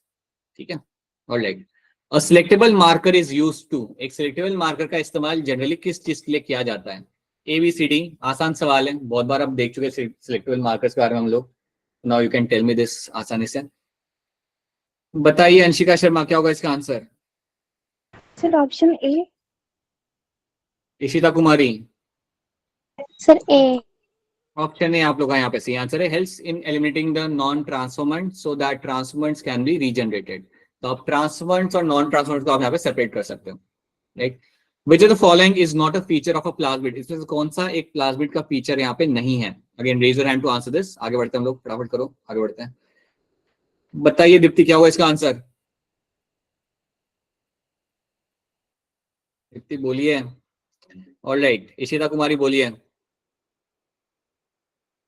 ठीक है, alright. A selectable marker is used to, एक सिलेक्टेबल मार्कर का इस्तेमाल जनरली किस चीज के लिए किया जाता है? ABCD, आसान सवाल है, बहुत बार आप देख चुके हैं सिलेक्टेबल मार्कर्स के बारे में हम लोग। Now you can tell me this आसानी से। बताइए अंशिका शर्मा, क्या होगा इसका answer? Sir option A. Ishita Kumari. Sir A. Option A आप लोग का यहाँ पे सही आंसर है। Helps in eliminating the non transformant so that transformants can be regenerated. तो आप ट्रांसफॉर्मेंट्स और नॉन ट्रांसफॉर्मेंट्स को आप यहाँ पे सेपरेट कर सकते हो, right. Which of the following is not a feature of a plasmid, इसमें से कौन सा एक प्लाज्मिड का फीचर यहाँ पे नहीं है? Again raise your hand to answer this. आगे बढ़ते हैं हम लोग, फटाफट करो, आगे बढ़ते हैं। बताइए दीप्ति, क्या होगा इसका आंसर? दीप्ति बोलिए। ऑलराइट, इशिता कुमारी बोलिए।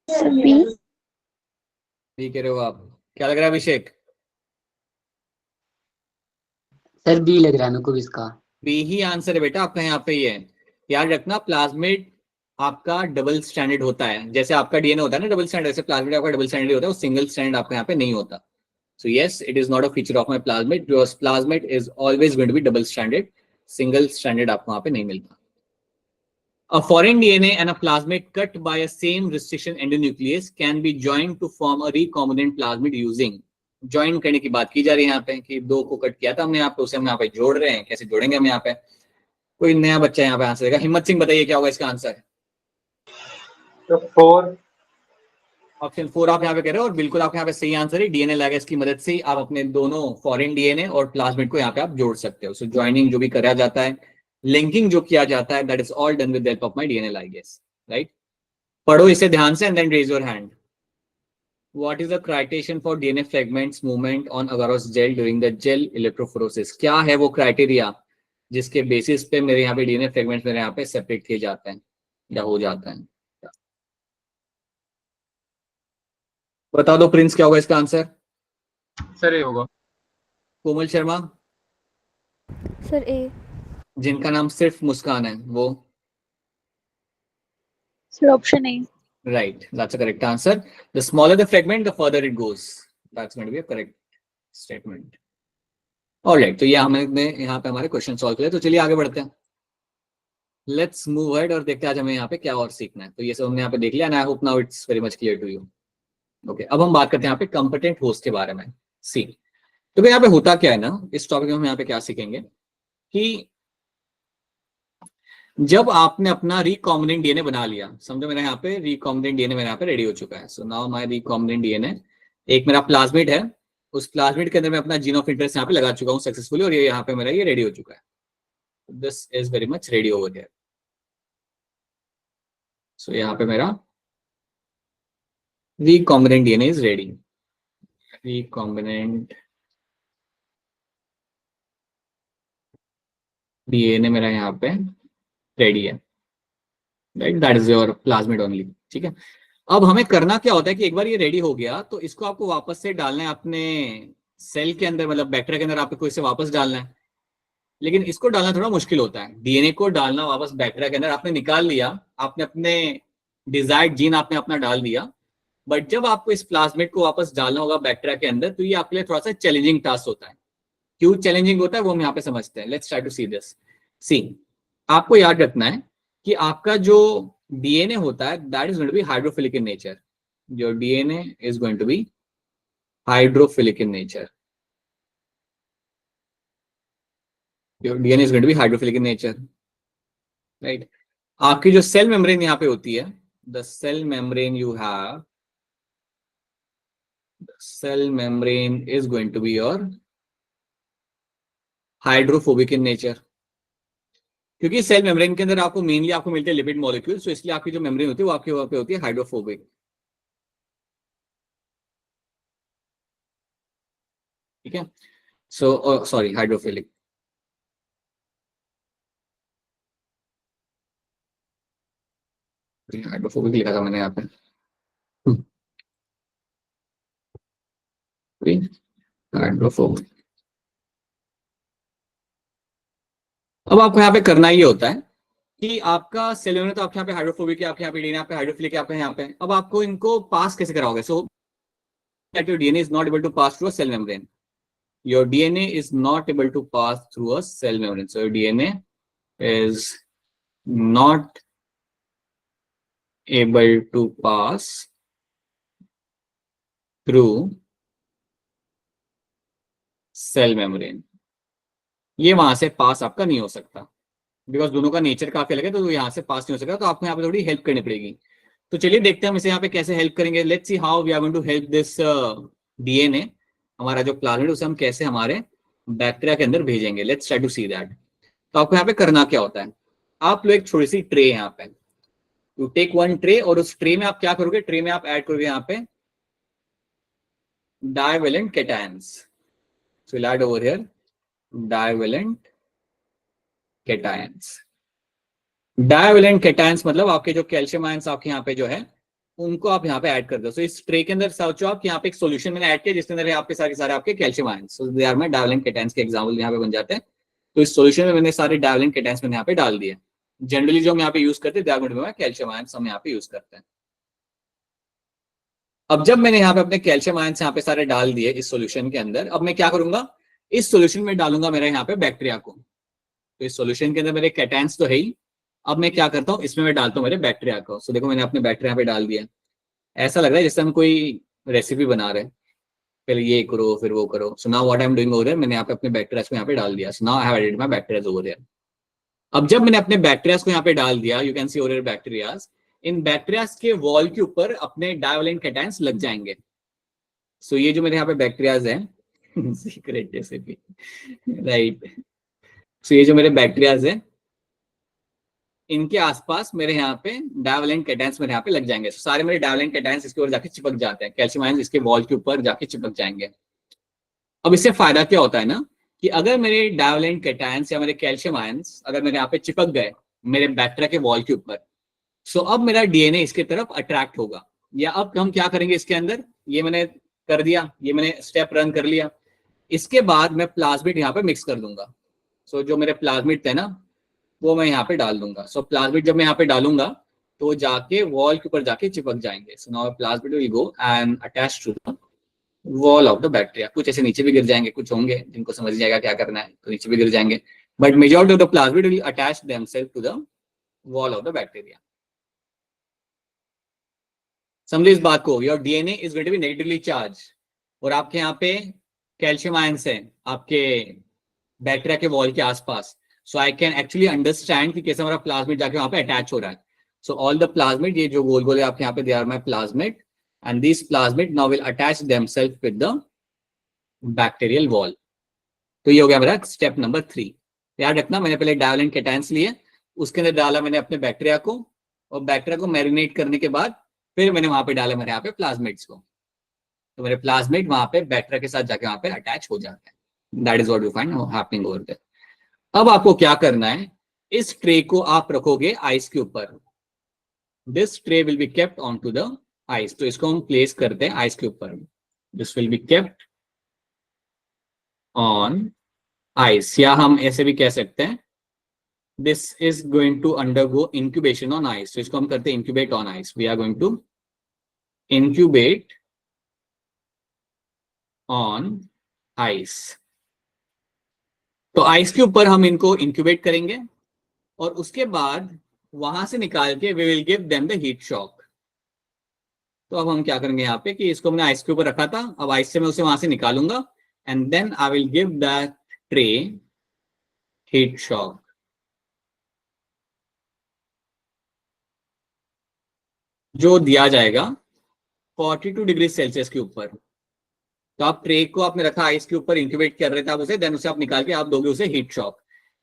Sir B. ठीक कह रहे हो आप, क्या लग रहा है अभिषेक? सर बी लग रहा है मेरे को भी इसका। बी ही आंसर है बेटा आपका यहाँ पे। ये याद रखना, प्लाज्मिड आपका डबल स्टैंडर्ड होता है। जैसे आपका डीएनए होता है ना डबल स्टैंडर्ड, ऐसे प्लाज्मिड आपका डबल स्टैंडर्ड होता है, वो सिंगल स्टैंडर्ड आपका यहाँ पे नहीं होता। So yes, it is not a feature of my plasmid, because plasmid is always going to be double standard, single standard आपको वहाँ पे नहीं मिलता। A foreign DNA and a plasmid cut by a same restriction endonuclease can be joined to form a recombinant plasmid using। Join करने की बात की जा रही है यहाँ पे कि दो को कट किया था हमने यहाँ पे, उसे हम यहाँ पे जोड़ रहे हैं। कैसे जोड़ेंगे हम यहाँ पे? कोई नया बच्चा यहाँ पे आंसर देगा। हिम्मत सिंह बताइए क्या होगा इसका आंसर? तो 4। ऑप्शन 4 आप यहाँ पे कह रहे हो, और बिल्कुल आपके यहाँ पे सही आंसर है। डीएनए लैगेज की मदद से आप अपने दोनों फॉरेन डीएनए और प्लाज्मिड को यहाँ पे आप जोड़ सकते हो। सो ज्वाइनिंग जो भी करा जाता है, लिंकिंग जो किया जाता है, that is all done with the help of my DNA ligase, right. पढ़ो इसे ध्यान से and then raise your hand. What is the criterion for DNA fragments movement on agarose gel during the gel electrophoresis? क्या है वो criteria जिसके basis पे मेरे यहाँ पे डीएनए फ्रेगमेंट्स मेरे यहाँ पे सेपरेट किए जाते हैं या हो जाते हैं? बता दो प्रिंस, क्या होगा इसका आंसर? सर ए होगा। कोमल शर्मा। सर ए। जिनका नाम सिर्फ मुस्कान है वो? Sir option A. Right, that's a correct answer. The smaller the fragment, the further it goes. That's going to be a correct statement. All right, तो ये हमने यहाँ पे हमारे क्वेश्चन सॉल्व किए। तो चलिए आगे बढ़ते हैं। Let's move ahead और देखते हैं आज हमें यहाँ पे क्या और सीखना है। तो ये सब हमने यहाँ पे देख लिया and I hope now it's very much clear to you. Okay, अब हम बात करते हैं यहाँ पे competent host के बारे में। सी तो भाई यहाँ पे होता क्या है ना, इस टॉपिक में हम यहाँ पे क्या सीखेंगे कि जब आपने अपना रिकॉम्बिनेंट डीएनए बना लिया, समझो मेरा यहाँ पे रिकॉम्बिनेंट डीएनए मेरे यहाँ पे रेडी हो चुका है। So now my recombinant DNA, एक मेरा प्लाज्मिड है उस प्लाज्मिड के अंदर मैं अपना जीन ऑफ इंटरेस्ट यहाँ पे लगा चुका हूँ सक्सेसफुली, और ये यहाँ पे मेरा ये रेडी हो चुका है. This is very much ready over here. So यहाँ पे मेरा recombinant DNA is ready. Recombinant DNA मेरा यहाँ पे रेडी है, right. That is your plasmid only. ठीक है. अब हमें करना क्या होता है कि एक बार ये रेडी हो गया तो इसको आपको वापस से डालना है अपने सेल के अंदर, मतलब बैक्टीरिया के अंदर आपको इसे वापस डालना है. लेकिन इसको डालना थोड़ा मुश्किल होता है. डीएनए को डालना वापस बैक्टीरिया के अंदर, आपने निकाल लिया, आपने अपने डिजायर्ड जीन आपने अपना डाल दिया, बट जब आपको इस प्लाज्मिड को वापस डालना होगा बैक्टीरिया के अंदर तो ये आपके लिए थोड़ा सा चैलेंजिंग टास्क होता है. क्यों चैलेंजिंग होता है वो हम यहाँ पे समझते हैं. Let's try to see this. See, आपको याद रखना है कि आपका जो डीएनए होता है that is going to be hydrophilic in nature. Your DNA is going to be hydrophilic in nature. Your DNA is going to be hydrophilic in nature, right. आपकी जो सेल मेम्ब्रेन यहाँ पे होती है, the cell membrane you have, cell membrane is going to be your hydrophobic in nature. क्योंकि cell membrane के अंदर आपको मेनली आपको मिलते हैं लिपिड मॉलिक्यूल्स, तो इसलिए आपकी जो मेम्ब्रेन होती है वो आपके वहां पे होती है हाइड्रोफोबिक. ठीक है. So sorry, hydrophilic. हाइड्रोफोबिक लिखा था मैंने यहाँ पे. हाइड्रोफोबिक. अब आपको यहाँ पे करना ये होता है कि आपका सेल मेम्ब्रेन तो आपके यहाँ पे हाइड्रोफोबिक है, आपके यहाँ पे डीएनए आपके हाइड्रोफिलिक है, आपके यहाँ पे. अब आपको इनको पास कैसे कराओगे? So that your DNA is not able to pass through a cell membrane. Your DNA is not able to pass through a cell membrane. So your DNA is not able to pass through cell membrane. ये वहां से पास आपका नहीं हो सकता, because दोनों का nature काफी अलग है, तो यहाँ से पास नहीं हो सकता. तो आपको यहाँ पे थोड़ी हेल्प करनी पड़ेगी. तो चलिए देखते हैं हम इसे यहाँ पे कैसे हेल्प करेंगे. Let's see how we are going to help this DNA. हमारा जो प्लाज्मिड उसे हम कैसे हमारे बैक्टीरिया के अंदर भेजेंगे. Let's try to see that. तो आपको यहाँ पे करना क्या होता है, आप लोग एक छोटी सी ट्रे यहाँ पे, यू टेक वन ट्रे, और उस ट्रे में आप क्या करोगे, ट्रे में आप ऐड करोगे यहाँ पे divalent cations. So will add over here divalent cations. Divalent cations मतलब आपके जो कैल्शियम आयंस आपके यहाँ पे जो है उनको आप यहाँ पे ऐड कर दो. सो इस ट्रे के अंदर सोचो आप कि यहाँ पे एक सॉल्यूशन मैंने ऐड किया जिसके अंदर आपके सारे आपके calcium ions, so they are my divalent cations के एग्जांपल यहाँ पे बन जाते हैं. तो इस सॉल्यूशन में मैंने सारे डाइवेलेंट कैटायंस मैंने यहाँ पे डाल दिए. जनरली जो हम यहाँ पे यूज करते हैं they are going to be calcium ions, हम यहाँ पे यूज करते हैं. अब जब मैंने यहाँ पे अपने कैल्शियम आयंस यहाँ पे सारे डाल दिए इस सॉल्यूशन के अंदर, अब मैं क्या करूंगा, इस सॉल्यूशन में डालूंगा मेरे यहाँ पे बैक्टीरिया को. तो इस सॉल्यूशन के अंदर मेरे कैटायंस तो है ही, अब मैं क्या करता हूँ, इसमें मैं डालता हूँ मेरे बैक्टीरिया को. सो देखो मैंने अपने बैक्टीरिया यहाँ पे डाल दिया. ऐसा लग रहा है जैसे हम कोई रेसिपी बना रहे हैं, पहले ये करो फिर वो करो. So now what I am doing over here, मैंने यहाँ पे अपने बैक्टीरिया को यहाँ पे डाल दिया. So now I have added my bacteria over here. अब जब मैंने अपने बैक्टीरिया को यहाँ पे डाल दिया, you can see over here bacteria, in bacteria के वॉल के ऊपर अपने डाइवेलेंट कैटायंस लग जाएंगे. सो ये जो मेरे यहाँ पे बैक्टीरिया हैं सीक्रेट रेसिपी, राइट. सो ये जो मेरे बैक्टीरिया हैं इनके आसपास मेरे यहाँ पे डाइवेलेंट कैटायंस मेरे यहाँ पे लग जाएंगे. सारे मेरे डाइवेलेंट कैटायंस इसके ऊपर जाके चिपक जाते हैं, कैल्शियम आयंस इसके वॉल के ऊपर जाके चिपक जाएंगे. अब इससे फायदा क्या होता है ना, कि अगर मेरे डाइवेलेंट कैटायंस या मेरे कैल्शियम आयंस अगर मेरे यहाँ पे चिपक गए मेरे बैक्टीरिया के वॉल के ऊपर, सो अब मेरा डीएनए इसके तरफ अट्रैक्ट होगा. या अब हम क्या करेंगे इसके अंदर, ये मैंने कर दिया, ये मैंने स्टेप रन कर लिया. इसके बाद मैं प्लाज्मिड यहाँ पे मिक्स कर दूंगा. सो जो मेरे प्लाज्मिड थे ना वो मैं यहाँ पे डाल दूंगा. सो प्लाज्मिड जब मैं यहाँ पे डालूंगा तो जाके वॉल के ऊपर जाके चिपक जाएंगे. So now plasmid will go and attach to the wall of the bacteria. कुछ ऐसे नीचे भी गिर जाएंगे, कुछ होंगे जिनको समझ जाएगा क्या करना है तो नीचे भी गिर जाएंगे, but majority of the plasmid will attach themselves to the wall of the bacteria. समझिए इस बात को, your DNA is going to be negatively charge, और आपके यहाँ पे कैल्शियम आयंस है आपके बैक्टीरिया के वॉल के आसपास. सो आई कैन एक्चुअली अंडरस्टैंड कि कैसे हमारा प्लाज्मिड जाके वहां पे अटैच हो रहा है. सो ऑल द प्लाज्मिड, ये जो गोल गोल है आपके यहाँ पे, they are my plasmid, and this plasmid now will attach themselves with the bacterial wall. तो ये हो गया मेरा स्टेप नंबर 3। याद रखना, मैंने पहले डायलेंट कैटायंस लिए, उसके अंदर डाला मैंने अपने बैक्टीरिया को, और बैक्टीरिया को मैरिनेट करने के बाद फिर मैंने वहां पे डाला मेरे यहाँ पे प्लाज्मिड्स को। तो मेरे प्लाज्मिड वहां पे बैक्टीरिया के साथ जाके वहां पे अटैच हो जाते हैं। That is what you find happening over there. अब आपको क्या करना है, इस ट्रे को आप रखोगे आइस के ऊपर। This tray will be kept on to the ice. तो इसको हम प्लेस करते हैं आइस के ऊपर। This will be kept on ice, या हम ऐसे भी कह सकते हैं this is going to undergo incubation on ice. तो इसको हम करते हैं incubate on ice. We are going to incubate on ice. तो आइस के ऊपर हम इनको इंक्यूबेट करेंगे, और उसके बाद वहां से निकाल के we will give them the heat shock. तो अब हम क्या करेंगे यहाँ पे कि इसको मैंने आइस के ऊपर रखा था, अब आइस से मैं उसे वहां से निकालूंगा, and then I will give that tray heat shock. जो दिया जाएगा 42 डिग्री सेल्सियस के ऊपर। तो आप ट्रे को आपने रखा आइस के ऊपर, इंक्यूबेट कर रहे थे आप उसे, देन उसे आप निकाल के आप दोगे उसे हीट शॉक।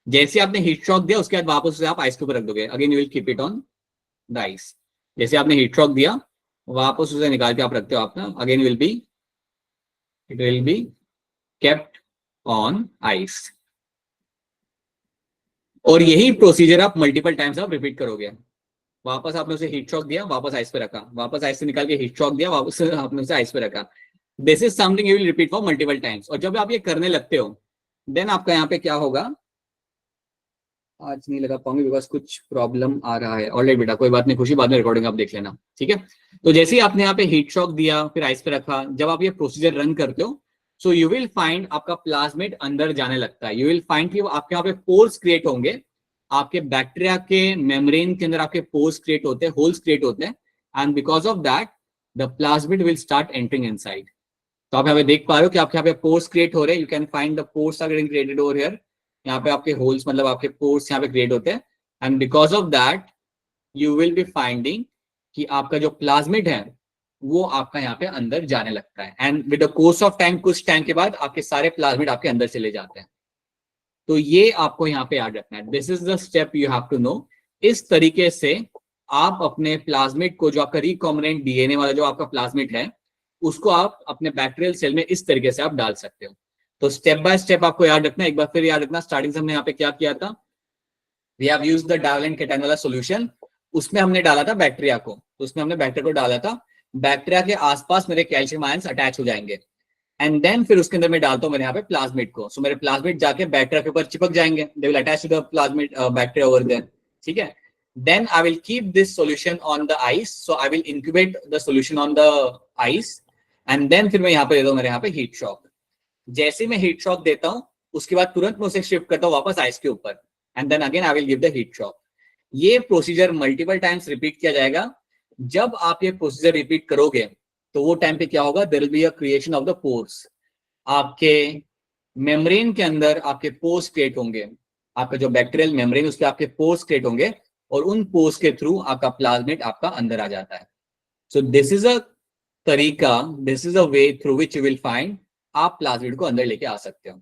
जैसे आपने हीट शॉक दिया उसके बाद वापस उसे आप आइस के ऊपर रख दोगे, again you will keep it on the ice. जैसे आपने हीट शॉक दिया वापस उसे निकाल के आप रखते हो अपना, again it will be kept on ice. और यही प्रोसीजर आप मल्टीपल टाइम्स आप रिपीट करोगे। वापस आपने उसे हीट शॉक दिया, वापस आइस पे रखा, वापस आइस से निकाल के हीट शॉक दिया, वापस आपने उसे आइस पे रखा। This is something you will repeat for multiple times. और जब आप ये करने लगते हो देन आपका यहाँ पे क्या होगा, आज नहीं लगा पाऊंगी बिकॉज कुछ प्रॉब्लम आ रहा है। ऑलराइट बेटा, कोई बात नहीं खुशी, बाद में रिकॉर्डिंग आप देख लेना, ठीक है। तो जैसे ही आपने यहाँ पे हीट शॉक दिया फिर आइस पे रखा, जब आप ये प्रोसीजर रन करते हो सो यू विल फाइंड आपका प्लाज्मिड अंदर जाने लगता है। यू विल फाइंड कि आपके यहाँ पे पोर्स क्रिएट होंगे, आपके बैक्टीरिया के मेम्ब्रेन के अंदर आपके पोर्स क्रिएट होते हैं, होल्स क्रिएट होते हैं, and because of that the plasmid will start entering inside. तो आप यहाँ पे देख पा रहे हो कि आपके यहाँ पे पोर्स क्रिएट हो रहे हैं। You can find the pores are getting created over here. यहाँ पे आपके होल्स मतलब आपके पोर्स यहाँ पे क्रिएट होते हैं, and because of that you will be finding कि आपका जो प्लाज्मिड है वो आपका यहाँ पे अंदर जाने लगता है, and with the course of time कुछ टाइम के बाद आपके सारे प्लाज्मिड आपके अंदर चले जाते हैं। तो ये आपको यहाँ पे याद रखना है, this is the step you have to know. इस तरीके से आप अपने प्लाज्मिड को, जो आपका रिकॉम्बिनेंट डीएनए वाला जो आपका प्लाज्मिड है, उसको आप अपने बैक्टीरियल सेल में इस तरीके से आप डाल सकते हो। तो स्टेप बाय स्टेप आपको याद रखना है। एक बार फिर याद रखना, स्टार्टिंग से हमने यहाँ पे क्या किया था, we have used the divalent cation वाला सॉल्यूशन। उसमें हमने डाला था बैक्टीरिया को, तो उसमें हमने बैक्टीरिया को डाला था, बैक्टीरिया के आसपास मेरे कैल्शियम आयंस अटैच हो जाएंगे, एंड देन फिर उसके अंदर मैं डालता हूँ मेरे यहाँ पे प्लाज्मिड को। सो मेरे प्लाज्मिड जाके बैक्टीरिया के ऊपर चिपक जाएंगे, they will attach to the plasmid bacteria over there, ठीक है। Then I will keep this solution on the ice, so I will incubate the solution on the ice, and then फिर मैं यहाँ पे देता हूँ मेरे यहाँ पे हीट शॉक। जैसे मैं हीट शॉक देता हूँ उसके बाद तुरंत मैं उसे शिफ्ट करता हूँ वापस आइस के ऊपर, and then again I will give the heat shock. ये प्रोसीजर मल्टीपल टाइम्स रिपीट किया जाएगा। जब आप ये प्रोसीजर रिपीट करोगे तो वो टाइम पे क्या होगा, there will be a creation of the pores. आपके मेम्ब्रेन के अंदर आपके पोर्स क्रिएट होंगे, आपका जो बैक्टीरियल मेम्ब्रेन उसके आपके पोर्स क्रिएट होंगे, और उन पोर्स के थ्रू आपका प्लाज्मिड आपका अंदर आ जाता है। सो दिस इज अ तरीका, this is a way through which you will find आप प्लाज्मिड को अंदर लेके आ सकते हो।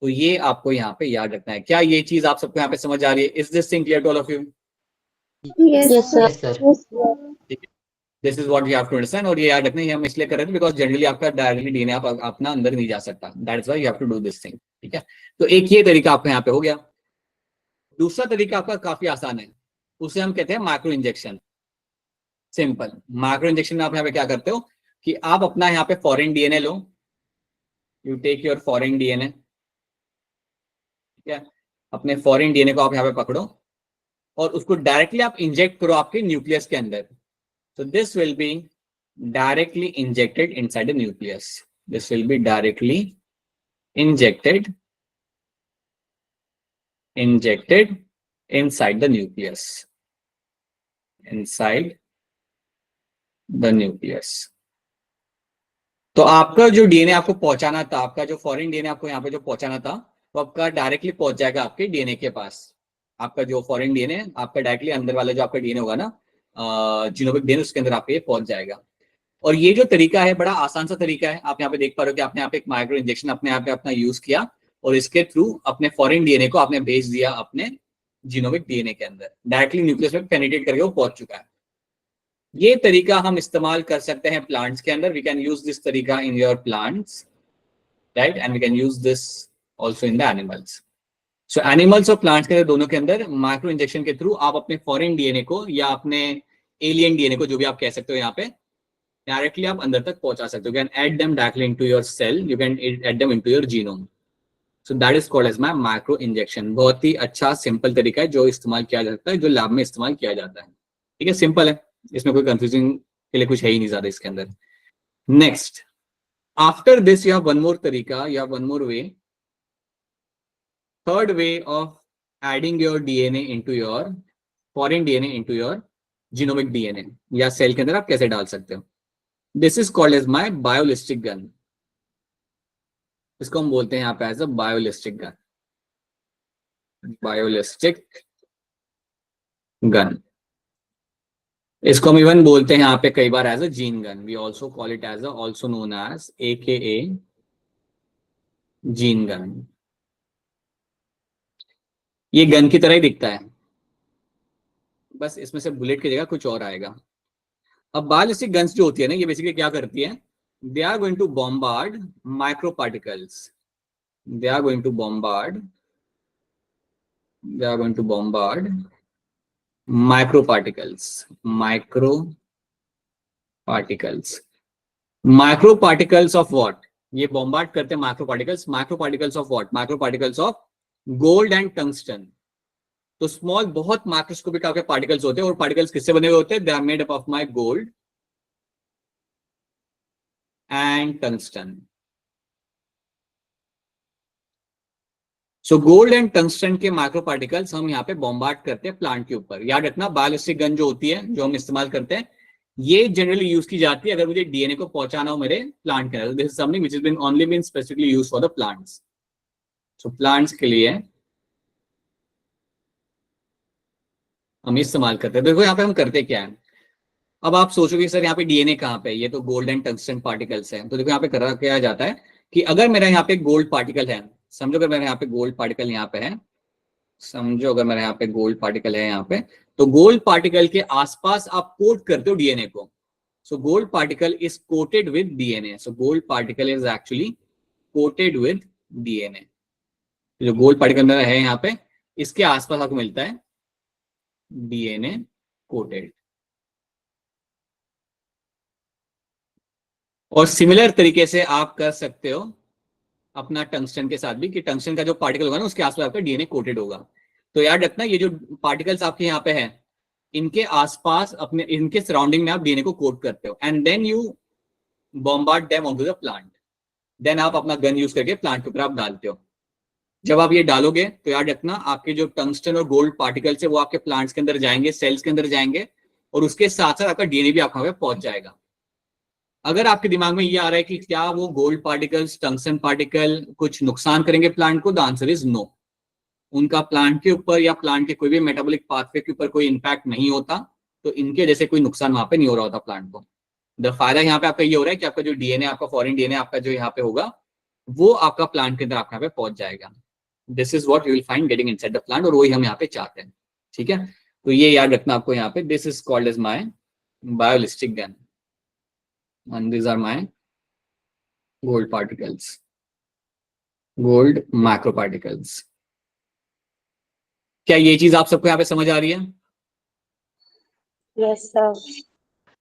तो ये आपको यहाँ पे याद रखना है। क्या ये चीज आप सबको यहाँ पे समझ आ रही है? Is this thing clear to all of you? Yes, Yes, sir. Yes sir. This is what you have to understand. और ये याद रखना है, हम इसलिए कर रहे थे बिकॉज जनरली आपका डायरेक्टली डीएनए आप अपना अंदर नहीं जा सकता, that is why you have to do this thing, ठीक है। तो एक ये तरीका आपका यहाँ पे हो गया। दूसरा तरीका आपका काफी आसान है, उसे हम कहते हैं micro injection. Simple micro injection में आप यहाँ पे क्या करते हो कि आप अपना यहाँ पे फॉरेन डीएनए लो, you take your foreign DNA, ठीक है। अपने फॉरेन डीएनए को आप यहाँ पे पकड़ो और उसको डायरेक्टली आप इंजेक्ट करो आपके न्यूक्लियस के अंदर। So this will be directly injected inside the nucleus. This will be directly injected inside the nucleus. Inside the nucleus. तो आपका जो डीएनए आपको पहुंचाना था, आपका जो फॉरेन डीएनए आपको यहाँ पे जो पहुंचाना था, वो आपका डायरेक्टली पहुंच जाएगा आपके डीएनए के पास। आपका जो फॉरेन डीएनए आपका डायरेक्टली अंदर वाला जो आपका डीएनए होगा ना, जीनोमिक डीएनए, उसके अंदर आपके ये पहुंच जाएगा। और ये जो तरीका है बड़ा आसान सा तरीका है, आप यहाँ पे देख पा रहे हो कि आपने यहाँ पे एक माइक्रो इंजेक्शन अपने आप पे अपना यूज किया और इसके थ्रू अपने फॉरेन डीएनए को आपने भेज दिया अपने जीनोमिक डीएनए के अंदर, डायरेक्टली न्यूक्लियस में पेनिट्रेट करके वो पहुंच चुका है। ये तरीका हम इस्तेमाल कर सकते हैं प्लांट्स के अंदर। वी कैन यूज दिस तरीका in your plants, right, and we can use this also in the animals. सो एनिमल्स और प्लांट्स के दोनों के अंदर माइक्रो इंजेक्शन के थ्रू आप अपने फॉरेन डीएनए को या अपने एलियन डीएनए को, जो भी आप कह सकते हो, यहाँ पे डायरेक्टली आप अंदर तक पहुंचा सकते हो। Can add them directly into your cell, you can add them into your genome. So that is called as micro injection. बहुत ही अच्छा सिंपल तरीका है जो इस्तेमाल किया जा सकता है, जो लैब में इस्तेमाल किया जाता है। ठीक है, सिंपल है, इसमें कोई कंफ्यूजिंग के लिए कुछ है ही नहीं ज्यादा इसके अंदर। Next, after this you have one more तरीका, you have one more way, third way of adding your DNA into your foreign DNA into your genomic DNA या सेल के अंदर आप कैसे डाल सकते हो। This is called as my biolistic gun. इसको हम बोलते हैं यहाँ पे as a biolistic gun, biolistic gun. इसको हम इवन बोलते हैं यहाँ पे कई बार as a gene gun. We also call it as also known as AKA gene gun. ये गन की तरह ही दिखता है, बस इसमें से बुलेट की जगह कुछ और आएगा। अब बायोलिस्टिक गन्स जो होती है ना, ये बेसिकली क्या करती है, they are going to bombard micro particles, they are going to bombard micro particles, micro particles of what, ये बॉम्बार्ड करते हैं micro particles of what, micro particles of gold and tungsten. तो स्मॉल, बहुत microscopic आपके particles होते हैं, और particles किससे बने हुए होते हैं, they are made up of my gold and tungsten. So gold and tungsten के माइक्रो पार्टिकल्स हम यहाँ पे बॉम्बार्ड करते हैं प्लांट के ऊपर। याद रखना, बायोलिस्टिक गन जो होती है, जो हम इस्तेमाल करते हैं, ये जनरली यूज की जाती है अगर मुझे डीएनए को पहुंचाना हो मेरे प्लांट के अंदर। This is something which is been only been specifically used for the plants. So plants के लिए हम इस्तेमाल करते हैं। देखो यहाँ पे हम करते क्या है। अब आप सोचोगे सर यहाँ पे डीएनए कहाँ पे है, ये तो गोल्ड एंड टंगस्टन पार्टिकल्स हैं। तो देखो यहाँ पे करा क्या जाता है कि अगर मेरा यहाँ पे गोल्ड पार्टिकल है, समझो अगर मेरे यहाँ पे गोल्ड पार्टिकल यहाँ पे है, समझो अगर मेरे यहाँ पे गोल्ड पार्टिकल है यहाँ पे, तो गोल्ड पार्टिकल के आसपास आप कोट करते हो डीएनए को। So gold particle is coated with DNA. So gold particle is actually coated with DNA. जो गोल्ड पार्टिकल मेरा है यहाँ पे, इसके आसपास आपको मिलता है डीएनए कोटेड। और सिमिलर तरीके से आप कर सकते हो अपना टंगस्टन के साथ भी, कि टंगस्टन का जो पार्टिकल होगा ना, उसके आसपास आपका डीएनए कोटेड होगा। तो याद रखना, ये जो पार्टिकल्स आपके यहाँ पे हैं, इनके आसपास, अपने इनके सराउंडिंग में आप डीएनए को कोट करते हो, and then you bombard them onto the plant. Then आप अपना गन यूज करके प्लांट के ऊपर आप डालते हो। जब आप ये डालोगे तो याद रखना, आपके जो टंगस्टन और गोल्ड पार्टिकल्स है वो आपके प्लांट्स के अंदर जाएंगे, सेल्स के अंदर जाएंगे, और उसके साथ साथ आपका डीएनए भी आपके पहुंच जाएगा। अगर आपके दिमाग में ये आ रहा है कि क्या वो गोल्ड पार्टिकल्स, टंगस्टन पार्टिकल कुछ नुकसान करेंगे प्लांट को, द आंसर इज नो। उनका प्लांट के ऊपर या प्लांट के कोई भी मेटाबॉलिक पाथवे के ऊपर कोई इंपैक्ट नहीं होता, तो इनके जैसे कोई नुकसान वहां पे नहीं हो रहा होता प्लांट को। द फायदा यहाँ पे आपका ये हो रहा है कि आपका जो डीएनए, आपका फॉरेन डीएनए आपका जो यहाँ पे होगा, वो आपका प्लांट के अंदर आपके यहाँ पे पहुंच जाएगा। This is what you will find getting inside the plant, और वही हम यहाँ पे चाहते हैं। ठीक है, तो ये याद रखना आपको यहाँ पे, this is called as my biolistic gun and these are my gold particles, gold macro particles। क्या ये चीज आप सबको यहाँ पे समझ आ रही है? Yes, sir.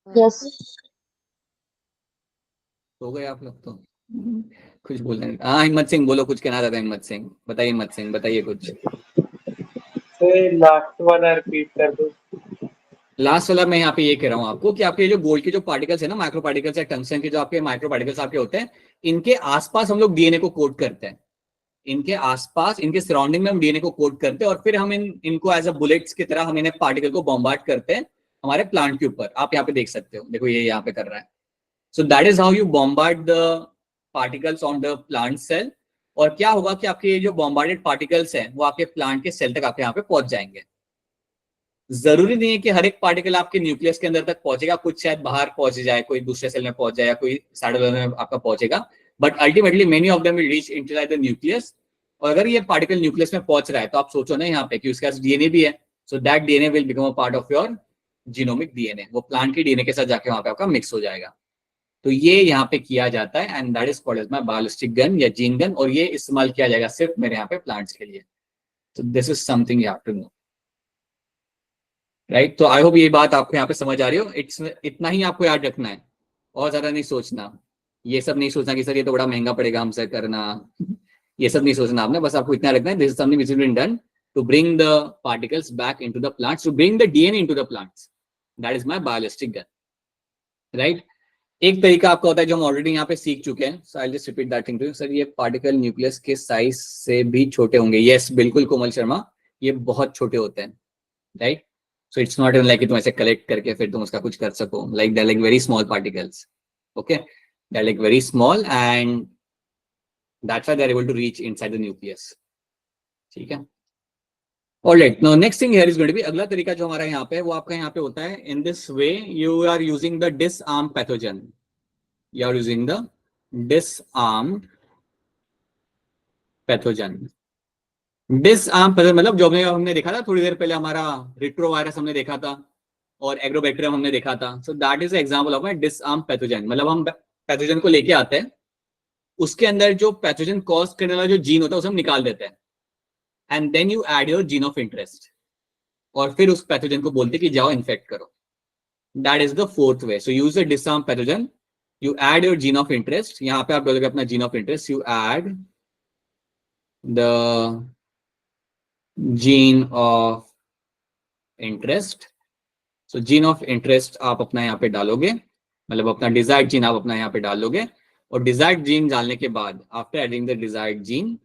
Yes. हो गए आप लोग तो कुछ बोल रहे हैं। हाँ, हिम्मत सिंह बोलो, कुछ कहना चाहते हैं हिम्मत सिंह, बताइए हिम्मत सिंह, बताइए कुछ। लास्ट वाला रिपीट कर दो। लास्ट वाला मैं यहाँ पे ये कह रहा हूँ आपको कि आपके जो गोल्ड के जो पार्टिकल्स है ना, माइक्रो पार्टिकल्स या टंगस्टन के जो आपके माइक्रो पार्टिकल्स आपके होते हैं, इनके आसपास हम लोग डीएनए को कोट करते हैं। इनके आसपास, इनके सराउंडिंग में हम डीएनए को कोट करते हैं, और फिर हम इनको एज अ बुलेट्स की तरह हम इन्हें पार्टिकल को बॉम्बार्ड करते हैं हमारे प्लांट के ऊपर। आप यहाँ पे देख सकते हो, देखो ये यहाँ पे कर रहा है। So that is how you bombard the particles on the plant cell. और क्या होगा कि आपके जो बॉम्बार्डेड पार्टिकल्स हैं वो आपके प्लांट के सेल तक आपके यहाँ पे पहुंच जाएंगे। जरूरी नहीं है कि हर एक पार्टिकल आपके न्यूक्लियस के अंदर तक पहुंचेगा, कुछ शायद बाहर पहुंच जाए, कोई दूसरे सेल में पहुंच जाए, या कोई साइटोप्लाज्म में आपका पहुंचेगा, but ultimately many of them will reach inside the nucleus. और अगर ये पार्टिकल न्यूक्लियस में पहुंच रहा है तो आप सोचो ना यहाँ पे कि उसके पास डीएनए भी है, so that DNA will become a part of your genomic DNA, वो प्लांट के डीएनए के साथ जाके वहां पे आपका मिक्स हो जाएगा। तो ये यहाँ पे किया जाता है and that is called as my biolistic gun या जीन गन, और ये इस्तेमाल किया जाएगा सिर्फ मेरे यहाँ पे प्लांट्स के लिए। तो this is something you have to know, right. तो आई होप ये बात आपको यहाँ पे समझ आ रही हो। इट्स इतना ही आपको याद रखना है, और ज्यादा नहीं सोचना। ये सब नहीं सोचना कि सर ये तो बड़ा महंगा पड़ेगा हमसे करना, ये सब नहीं सोचना आपने, बस आपको इतना रखना है this is something which is been done to bring the particles back into the plants, to bring the DNA into the plants, that is my biolistic gun, right. एक तरीका आपका होता है जो हम ऑलरेडी यहाँ पे सीख चुके हैं, so I just repeat that thing to you. Sir ये पार्टिकल न्यूक्लियस के साइज से भी छोटे होंगे, यस बिल्कुल कोमल शर्मा, ये बहुत छोटे होते हैं, right. So it's not even like तुम ऐसे कलेक्ट करके फिर तुम उसका कुछ कर सको, like they are like very small particles, okay, they are like very small and that's why they are able to reach inside the nucleus, ठीक है। Alright, now next thing here is going to be, अगला तरीका जो हमारा यहाँ पे है वो आपका यहाँ पे होता है in this way, you are using the disarm pathogen, you are using the disarm pathogen. Disarm pathogen मतलब जो हमने देखा था थोड़ी देर पहले, हमारा रिट्रोवायरस हमने देखा था और एग्रोबैक्टीरियम हमने देखा था, सो that is example of disarm pathogen. मतलब हम पैथोजन को लेके आते हैं, उसके अंदर जो पैथोजन कॉज करने वाला जो जीन होता है उसे हम निकाल देते हैं, and then you add your gene of interest, और फिर उस पैथोजन को बोलते कि जाओ इन्फेक्ट करो, that is the fourth way. So use the disarm pathogen, you add your gene of interest, यहाँ पे आप बोलोगे अपना gene of interest, you add the gene of interest. So gene of interest आप अपना यहाँ पे डालोगे, मतलब अपना डिजायर्ड जीन आप अपना यहाँ पे डाल लोगे, और डिजायर्ड जीन डालने के बाद after adding the desired gene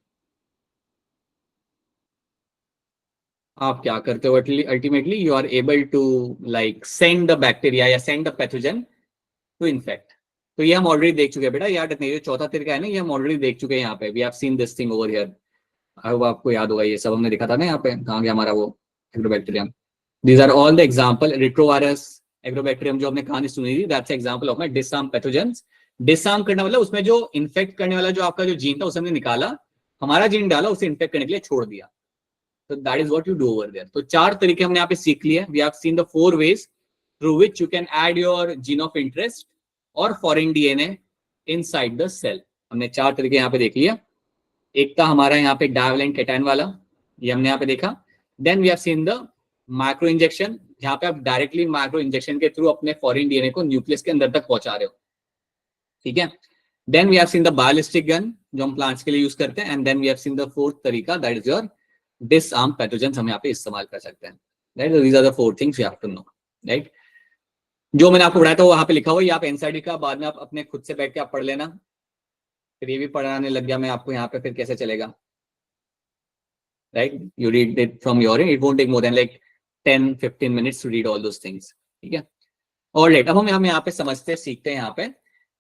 आप क्या करते हो, ultimately you are able to like send the bacteria या send the pathogen to infect. तो ये हम ऑलरेडी देख चुके हैं बेटा, याद रखना, ये चौथा तरीका है ना, ये हम ऑलरेडी देख चुके हैं यहाँ पे, we have seen this thing over here. अब आपको याद होगा ये सब हमने देखा था ना, यहाँ पे कहाँ गया हमारा वो agrobacterium. These are all the example, retrovirus, agrobacterium जो हमने कहानी सुनी थी, that's example of my disarm pathogens. Disarm करना मतलब उसमें जो इन्फेक्ट करने वाला जो आपका जो जीन था उसे हमने निकाला, हमारा जीन डाला, उसे इन्फेक्ट करने के लिए छोड़ दिया। So that is what you do over there. तो चार तरीके हमने यहाँ पे सीख लिए। We have seen the 4 ways through which you can add your gene of interest और foreign DNA inside the cell. हमने 4 तरीके यहाँ पे देख लिया। एक था हमारा यहाँ पे डायवलेंट कैटायन वाला, ये हमने यहाँ पे देखा। Then we have seen the micro injection, जहाँ पे आप डायरेक्टली माइक्रो इंजेक्शन के थ्रू अपने फॉरेन डीएनए को न्यूक्लियस के अंदर तक पहुंचा रहे हो, ठीक है। Then we have seen the ballistic gun जो हम प्लांट्स के लिए यूज करते हैं, and then we have seen the 4th तरीका, that is your disarm pathogens हम यहाँ पे इस्तेमाल कर सकते हैं, right. These are the 4 things you have to know, right. जो मैंने आपको बताया था वो वहां पे लिखा हुआ है, आप एनसीईआरटी का बाद में आप अपने खुद से बैठ के आप पढ़ लेना, फिर ये भी पढ़ाने लग गया मैं आपको यहाँ पे, फिर कैसे चलेगा, right. You read it from your end, it won't take more than like 10-15 minutes to read all those things, ठीक है। ऑलराइट, अब हम यहाँ पे समझते सीखते हैं यहाँ पे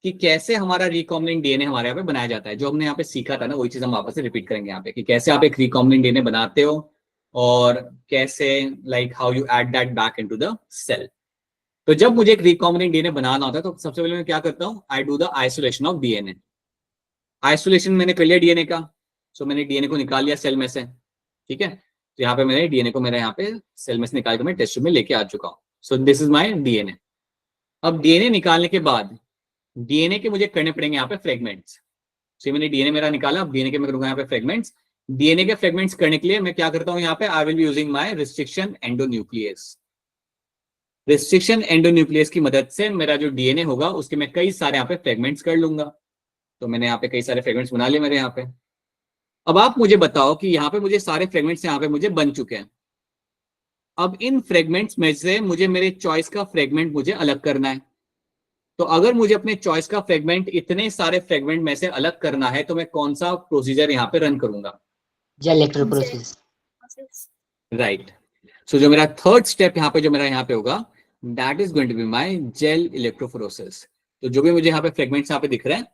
कि कैसे हमारा रिकॉम्बिनेंट डीएनए हमारे यहाँ पे बनाया जाता है। जो हमने यहाँ पे सीखा था ना वही चीज हम वापस से रिपीट करेंगे यहाँ पे, कि कैसे आप एक रिकॉम्बिनेंट डीएनए बनाते हो और कैसे like how you add that back into the cell. तो जब मुझे एक रिकॉम्बिनेंट डीएनए बनाना होता है तो सबसे पहले मैं क्या करता हूँ, I do the isolation of DNA. Isolation मैंने कर लिया डीएनए का, सो मैंने डीएनए को निकाल लिया सेल में से, ठीक है। तो यहाँ पे मैंने डीएनए को मेरे यहाँ पे सेल में से निकाल कर मैं टेस्ट ट्यूब में लेके आ चुका हूँ। सो दिस इज माई डीएनए। अब डीएनए निकालने के बाद डीएनए के मुझे करने पड़ेंगे यहाँ पे फ्रेगमेंट्स। तो मैंने डीएनए मेरा निकाला, अब डीएनए के मैं करूंगा यहाँ पे फ्रेगमेंट्स। डीएनए के फ्रेगमेंट्स करने के लिए मैं क्या करता हूँ यहाँ पे, आई will be using my restriction endonuclease. Restriction endonuclease की मदद से मेरा जो डीएनए होगा उसके मैं कई सारे यहाँ पे फ्रेगमेंट्स कर लूंगा। तो मैंने यहाँ पे कई सारे फ्रेगमेंट्स बना लिए मेरे यहाँ पे। अब आप मुझे बताओ कि यहाँ पे मुझे सारे फ्रेगमेंट्स यहाँ पे मुझे बन चुके हैं। अब इन फ्रेगमेंट्स में से मुझे मेरे चॉइस का फ्रेगमेंट मुझे अलग करना है। तो अगर मुझे अपने चॉइस का फ्रेगमेंट इतने सारे फ्रेगमेंट में से अलग करना है तो मैं कौन सा प्रोसीजर यहाँ पे रन करूंगा, जेल इलेक्ट्रोप्रोसेस, राइट। सो जो मेरा थर्ड स्टेप यहाँ पे जो मेरा यहाँ पे होगा, that is going to be my gel electrophoresis. तो जो भी मुझे यहाँ पे फ्रेगमेंट्स यहाँ पे दिख रहे हैं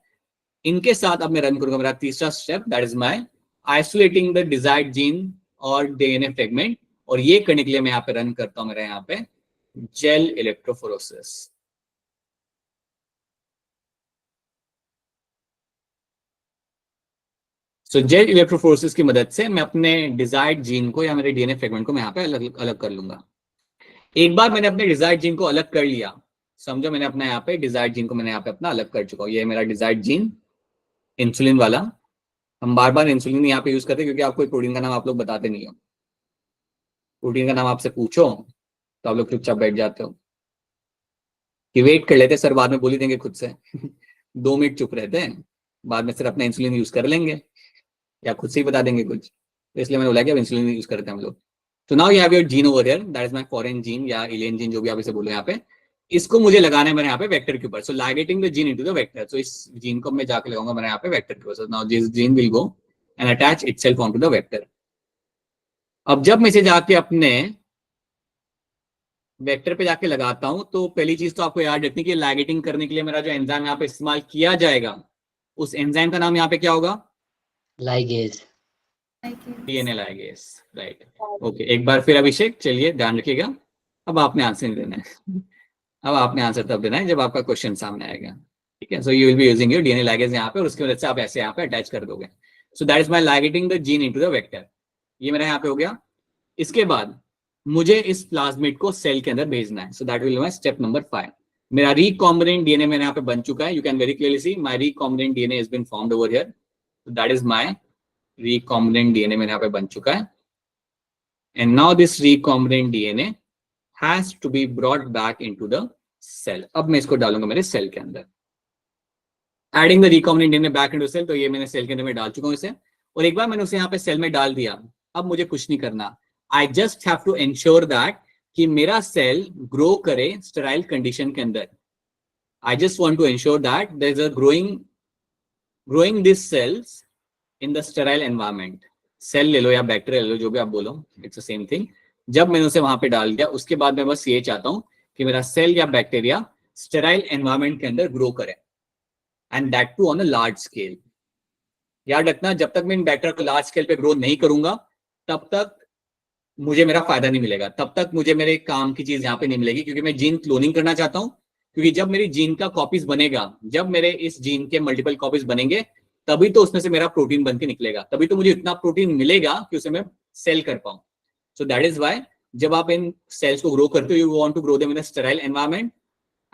इनके साथ अब मैं रन करूंगा मेरा तीसरा step, that is my isolating the desired gene और डीएनए फ्रेगमेंट और ये करने के लिए मैं यहाँ पे रन करता हूँ मेरा यहाँ पे जेल इलेक्ट्रोफोरेसिस। सो जेल इलेक्ट्रोफोरेसिस की मदद से मैं अपने डिजायर्ड जीन को या मेरे डीएनए फ्रेगमेंट को मैं यहाँ पे अलग अलग कर लूंगा। एक बार मैंने अपने डिजायर्ड जीन को अलग कर लिया, समझो मैंने अपना यहाँ पे डिजायर्ड जीन को मैंने यहाँ पे अपना अलग कर चुका हूँ। ये मेरा डिजायर्ड जीन इंसुलिन वाला। हम बार बार इंसुलिन यहाँ पे यूज करते हैं क्योंकि आपको प्रोटीन का नाम आप लोग बताते नहीं हो। प्रोटीन का नाम आपसे पूछो तो आप लोग चुपचाप बैठ जाते हो कि वेट कर लेते सर, बाद में बोल ही देंगे खुद से 2 मिनट चुप रहते हैं, बाद में सिर्फ अपना इंसुलिन यूज कर लेंगे या खुद से ही बता देंगे कुछ। तो इसलिए मैंने बोला कि अब इंसुलिन यूज करते हैं हम लोग। तो now you have your gene over here, that is my foreign gene या एलियन जीन, जो भी आप इसे बोलो यहाँ पे। इसको मुझे लगाना है मैंने यहाँ पे वेक्टर के ऊपर। So ligating the gene into the vector. So इस जीन को मैं जाके लगाऊंगा मैंने यहाँ पे वेक्टर के ऊपर। So now this gene will go and attach itself onto the vector. अब जब मैं इसे जाके अपने वेक्टर पे जाके लगाता हूं तो पहली चीज तो आपको याद रखनी कि लाइगेटिंग करने के लिए मेरा जो एंजाइम यहाँ पे इस्तेमाल किया जाएगा, उस एंजाइम का नाम यहाँ पे क्या होगा? Ligase. DNA ligase, right. Okay, एक बार फिर अभिषेक चलिए ध्यान रखिएगा। अब आपने आंसर नहीं देना है अब आपने आंसर तब देना है जब आपका क्वेश्चन सामने आएगा, ठीक है। So you will be using your DNA ligase यहाँ पे और उसकी वजह से आप ऐसे यहाँ पे अटैच कर दोगे। सो that is my ligating the gene into the vector. ये मेरा यहाँ पे हो गया। इसके बाद मुझे इस प्लाज्मिड को सेल के अंदर भेजना है। So that will my step number 5। मेरा रिकॉम्बिनेंट डीएनए मेरे यहाँ पे बन चुका है। You can very clearly see my recombinant DNA has been formed over here. So that is my recombinant DNA मेरे यहाँ पे बन चुका है। And now this recombinant DNA has to be brought back into the cell. अब मैं इसको डालूंगा मेरे सेल के अंदर। Adding the recombinant DNA back into cell, तो ये मैंने सेल के अंदर में डाल चुका हूँ इसे। और एक बार मैंने उसे यहाँ पे सेल में डाल दिया, अब मुझे कुछ नहीं करना। I just have to ensure that कि मेरा सेल ग्रो करे स्टेराइल कंडीशन के अंदर। I just want to ensure that there is a growing this cells in the sterile environment. Cell ले लो या बैक्टीरिया ले लो, जो भी आप बोलो, इट्स द सेम थिंग। जब मैंने उसे वहां पे डाल दिया उसके बाद मैं बस ये चाहता हूं कि मेरा सेल या बैक्टीरिया स्टेराइल एनवायरनमेंट के अंदर ग्रो करे, and that too on a large scale. याद रखना, जब तक मैं इन बैक्टीरिया को लार्ज स्केल पे ग्रो नहीं करूंगा तब तक मुझे मेरा फायदा नहीं मिलेगा, तब तक मुझे मेरे काम की चीज यहाँ पे नहीं मिलेगी, क्योंकि मैं जीन क्लोनिंग करना चाहता हूँ। क्योंकि जब मेरी जीन का कॉपीज बनेगा, जब मेरे इस जीन के मल्टीपल कॉपीज बनेंगे, तभी तो उसमें से मेरा प्रोटीन बन के निकलेगा, तभी तो मुझे इतना प्रोटीन मिलेगा कि उसे मैं सेल कर पाऊं। सो दैट इज वाई जब आप इन सेल्स को ग्रो करते हो, you want to grow them in a sterile environment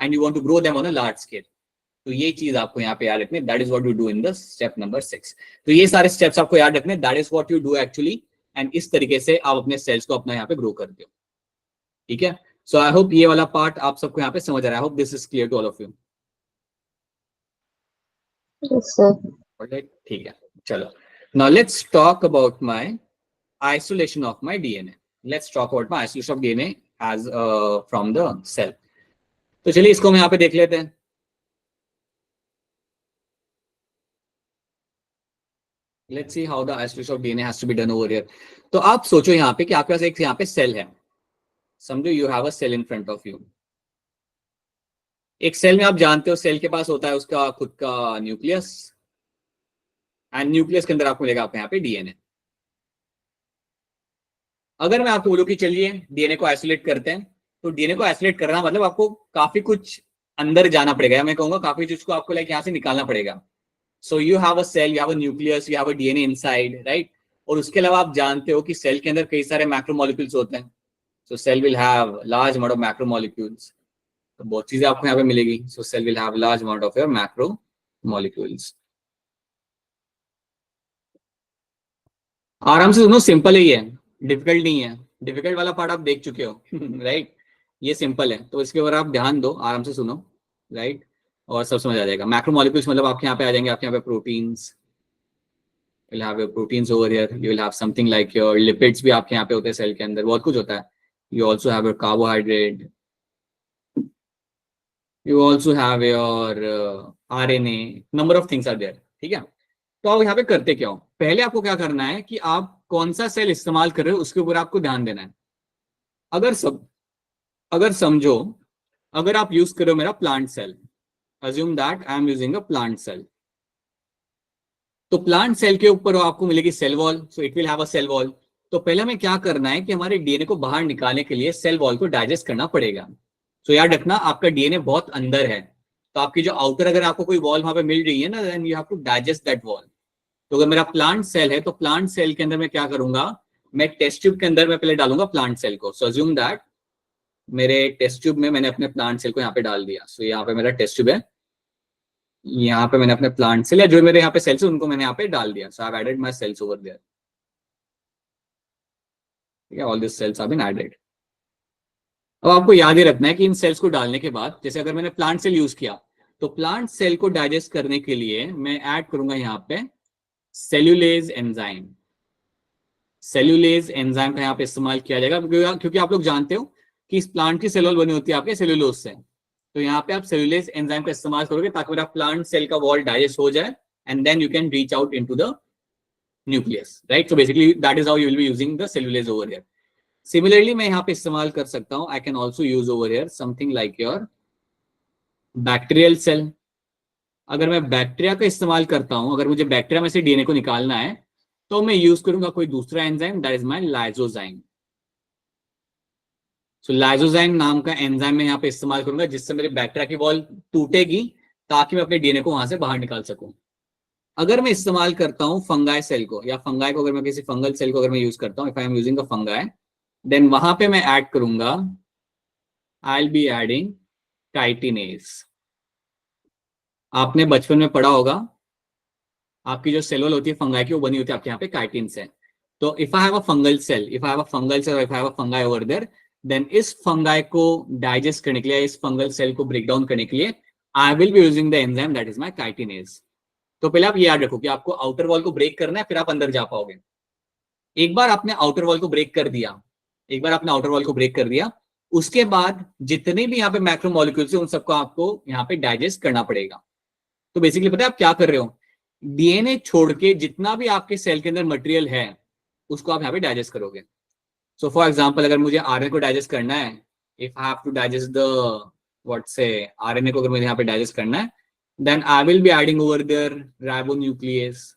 and you want to grow them on a large scale. तो ये चीज आपको यहाँ पे याद रखनी, that is what you do in the step number 6। तो ये सारे स्टेप्स आपको याद रखने, that is what you do actually. And इस तरीके से आप अपने सेल्स को अपना यहाँ पे ग्रो करते हो, ठीक है। सो आई होप ये वाला पार्ट आप सबको यहाँ पे समझ आ रहा है। I hope this is clear to all of you. Yes, sir. ठीक है, चलो now let's talk about my isolation of my DNA. Let's talk about my isolation of DNA as from the cell. तो चलिए इसको हम यहाँ पे देख लेते हैं। Let's see how the isolation of DNA has to be done over here. तो आप सोचो यहाँ पे कि आपके पास एक यहाँ पे सेल है, समझो you have a cell in front of you. एक सेल में आप जानते हो सेल के पास होता है उसका खुद का न्यूक्लियस, एंड न्यूक्लियस के अंदर आपको मिलेगा आपको यहाँ पे डीएनए। अगर मैं आपको बोलूं कि चलिए डीएनए को आइसोलेट करते हैं, तो डीएनए को आइसोलेट करना मतलब आपको काफी कुछ अंदर जाना पड़ेगा, मैं कहूंगा काफी चीज को आपको लाइक यहाँ से निकालना पड़ेगा। So you have a cell, you have a nucleus, you have a DNA inside, right. और उसके अलावा आप जानते हो कि सेल के अंदर कई सारे मैक्रोमोलिक्यूल्स होते हैं। So cell will have large amount of macromolecules. तो बहुत चीजें आपको यहाँ पे मिलेगी। So cell will have large amount of your macromolecules. आराम से सुनो, सिंपल ही है, डिफिकल्ट नहीं है। डिफिकल्ट वाला पार्ट आप देख चुके हो राइट। ये सिंपल है, तो इसके ऊपर आप ध्यान दो, आराम से सुनो, राइट, और सब समझ आ जाएगा। मैक्रोमोलिक्यूल्स मतलब आपके यहाँ पे आ जाएंगे, आपके यहाँ पे proteins, you'll have your proteins over here, you will have something like your lipids भी आपके यहाँ पे होते हैं सेल के अंदर, बहुत कुछ होता है। You also have your carbohydrate, you also have your RNA, number of things are there, ठीक है। तो आप यहाँ पे करते क्या हो, पहले आपको क्या करना है कि आप कौन सा सेल इस्तेमाल कर रहे हो उसके ऊपर आपको ध्यान देना है। अगर समझो अगर आप यूज करो मेरा plant cell, assume that I am using a plant cell, तो प्लांट सेल के ऊपर आपको मिलेगी cell wall, so it will have a cell wall. तो पहले हमें क्या करना है कि हमारे डीएनए को बाहर निकालने के लिए सेल वॉल को डाइजेस्ट करना पड़ेगा। तो याद रखना आपका डीएनए बहुत अंदर है, तो आपकी जो आउटर अगर आपको कोई वॉल वहां पे मिल रही है ना, then you have to digest that wall. तो अगर मेरा प्लांट सेल है तो प्लांट सेल के अंदर मैं क्या करूंगा, मैं टेस्ट ट्यूब के अंदर मैं पहले डालूंगा प्लांट सेल को। सो अज्यूम दैट मेरे टेस्ट ट्यूब में मैंने अपने प्लांट सेल को यहाँ पे डाल दिया। सो यहाँ पे मेरा टेस्ट ट्यूब है, यहाँ पे मैंने अपने प्लांट सेल या जो मेरे यहाँ पे सेल्स है उनको मैंने यहाँ पे डाल दिया। So I have added my cells over there. ठीक है, all this cells have been added. अब आपको याद ही रखना है कि इन सेल्स को डालने के बाद, जैसे अगर मैंने प्लांट सेल यूज किया तो प्लांट सेल को डाइजेस्ट करने के लिए मैं ऐड करूंगा यहाँ पे सेल्यूलेज एंजाइम। सेल्यूलेज एंजाइम का यहाँ पे इस्तेमाल किया जाएगा क्योंकि आप लोग जानते हो कि इस प्लांट की सेल वॉल बनी होती है आपके सेल्यूलोज से। तो यहाँ पे आप सेल्यूलेज एंजाइम का इस्तेमाल करोगे ताकि मेरा प्लांट सेल का वॉल डाइजेस्ट हो जाए and then you can reach out into the nucleus, right. So basically that is how you will be using the cellulase over here. Similarly मैं यहाँ पे इस्तेमाल कर सकता हूँ, I can also use over here something like your bacterial cell. अगर मैं bacteria का इस्तेमाल करता हूं, अगर मुझे बैक्टीरिया में से डीएनए को निकालना है तो मैं यूज करूंगा कोई दूसरा enzyme, that is my lysozyme. So lysozyme नाम का एंजाइम मैं यहाँ पे इस्तेमाल करूंगा जिससे मेरे बैक्टीरिया की वॉल टूटेगी ताकि मैं अपने डीएनए को वहां से बाहर निकाल सकूं। अगर मैं इस्तेमाल करता हूं फंगाई सेल को या फंगाई को, अगर मैं किसी फंगल सेल को अगर मैं यूज करता हूं, if I am using a fungi, then वहां पे मैं ऐड करूंगा, I will be adding chitinase. आपने बचपन में पढ़ा होगा, आपकी जो सेल वॉल होती है फंगाई की वो बनी होती है आपके यहाँ पे काइटिन से। तो if I have a fungal cell, if I have a fungal cell, if I have a fungi over there, then इस फंगाई को डाइजेस्ट करने के लिए, इस फंगल सेल को ब्रेक डाउन करने के लिए I will be using the enzyme that is my chitinase. तो पहले आप ये याद रखो कि आपको आउटर वॉल को ब्रेक करना है, फिर आप अंदर जा पाओगे। एक बार आपने आउटर वॉल को ब्रेक कर दिया, एक बार आपने आउटर वॉल को ब्रेक कर दिया, उसके बाद जितने भी यहाँ पे मैक्रो मॉलिक्यूल्स है उन सबको आपको यहाँ पे डाइजेस्ट करना पड़ेगा। तो बेसिकली पता है आप क्या कर रहे हो, डीएनए छोड़ के जितना भी आपके सेल के अंदर मटेरियल है उसको आप यहाँ पे डाइजेस्ट करोगे। सो फॉर एग्जांपल अगर मुझे आरएनए को डाइजेस्ट करना है, if I have to digest the what से आरएनए को अगर मुझे यहाँ पे डाइजेस्ट करना है, then I will be adding over there ribonuclease.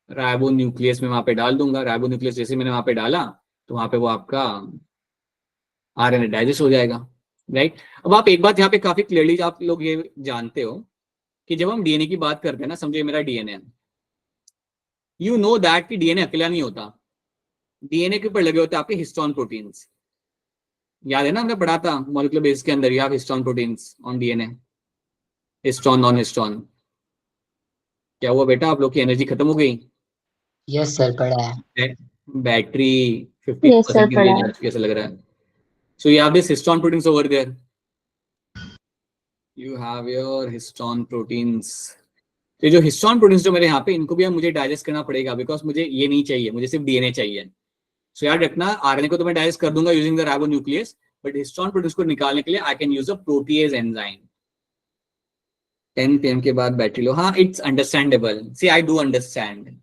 Ribonuclease में वहां पे डाल दूंगा। राइबोन्यूक्लियस जैसे मैंने वहां पे डाला तो वहां पे वो आपका आरएनए डाइजेस्ट हो जाएगा, राइट। अब आप एक बात यहाँ पे काफी क्लियरली आप लोग ये जानते हो कि जब हम डीएनए की बात करते हैं ना, समझिए मेरा डीएनए, यू नो दैट कि डीएनए अकेला नहीं होता, डीएनए के ऊपर लगे होते हैं आपके हिस्टोन प्रोटीन्स। याद है ना, हमने पढ़ा था मॉलिक्यूलर बेस के अंदर, you have histone proteins on DNA, histone non histone. क्या हुआ बेटा, आप लोग की एनर्जी खत्म हो गई? यस सर, पढ़ा है। बैटरी Yes, 50% sir, की पढ़ा रेंज है। आ चुकी है ऐसा लग रहा है। So you have this histone proteins over there, you have your histone proteins. ये जो हिस्टोन प्रोटीन्स जो मेरे यहाँ पे, इनको भी अब मुझे डाइजेस्ट करना पड़ेगा बिकॉज मुझे ये नहीं चाहिए, मुझे सिर्फ डीएनए चाहिए। सो याद रखना, आरएनए को तो मैं डाइजेस्ट कर दूंगा using the ribonuclease, but histone proteins को निकालने के लिए I can use a protease enzyme. 10 PM के बाद बैटरी लो, हाँ it's understandable, see I do understand.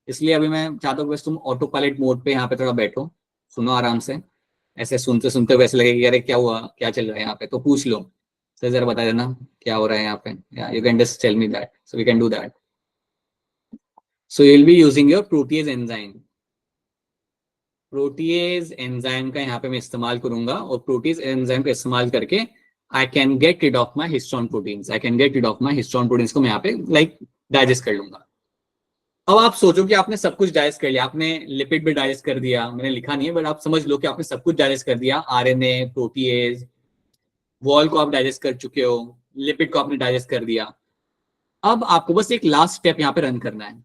इसलिए अभी मैं चाहता हूँ बस तुम ऑटो पायलट मोड पे यहाँ पे थोड़ा बैठो, सुनो आराम से। ऐसे सुनते सुनते वैसे लगेगा अरे क्या हुआ, क्या चल रहा है यहाँ पे, तो पूछ लो सर जरा बता देना क्या हो रहा है यहाँ पे, you can just tell me that, so we can do that. So you will be using your protease enzyme. Protease enzyme का यहाँ पे मैं इस्तेमाल करूंगा और प्रोटीएज एंजाइम का इस्तेमाल करके I can get rid of my histone proteins, I can get rid of my histone proteins को मैं यहाँ पे लाइक डाइजेस्ट कर लूंगा। अब आप सोचो कि आपने सब कुछ डाइजेस्ट कर लिया, आपने लिपिड भी डाइजेस्ट कर दिया, मैंने लिखा नहीं है बट आप समझ लो कि आपने सब कुछ डाइजेस्ट कर दिया, आरएनए, प्रोटीएज, वॉल को आप डाइजेस्ट कर चुके हो, लिपिड को आपने डाइजेस्ट कर दिया। अब आपको बस एक लास्ट स्टेप यहाँ पे रन करना है।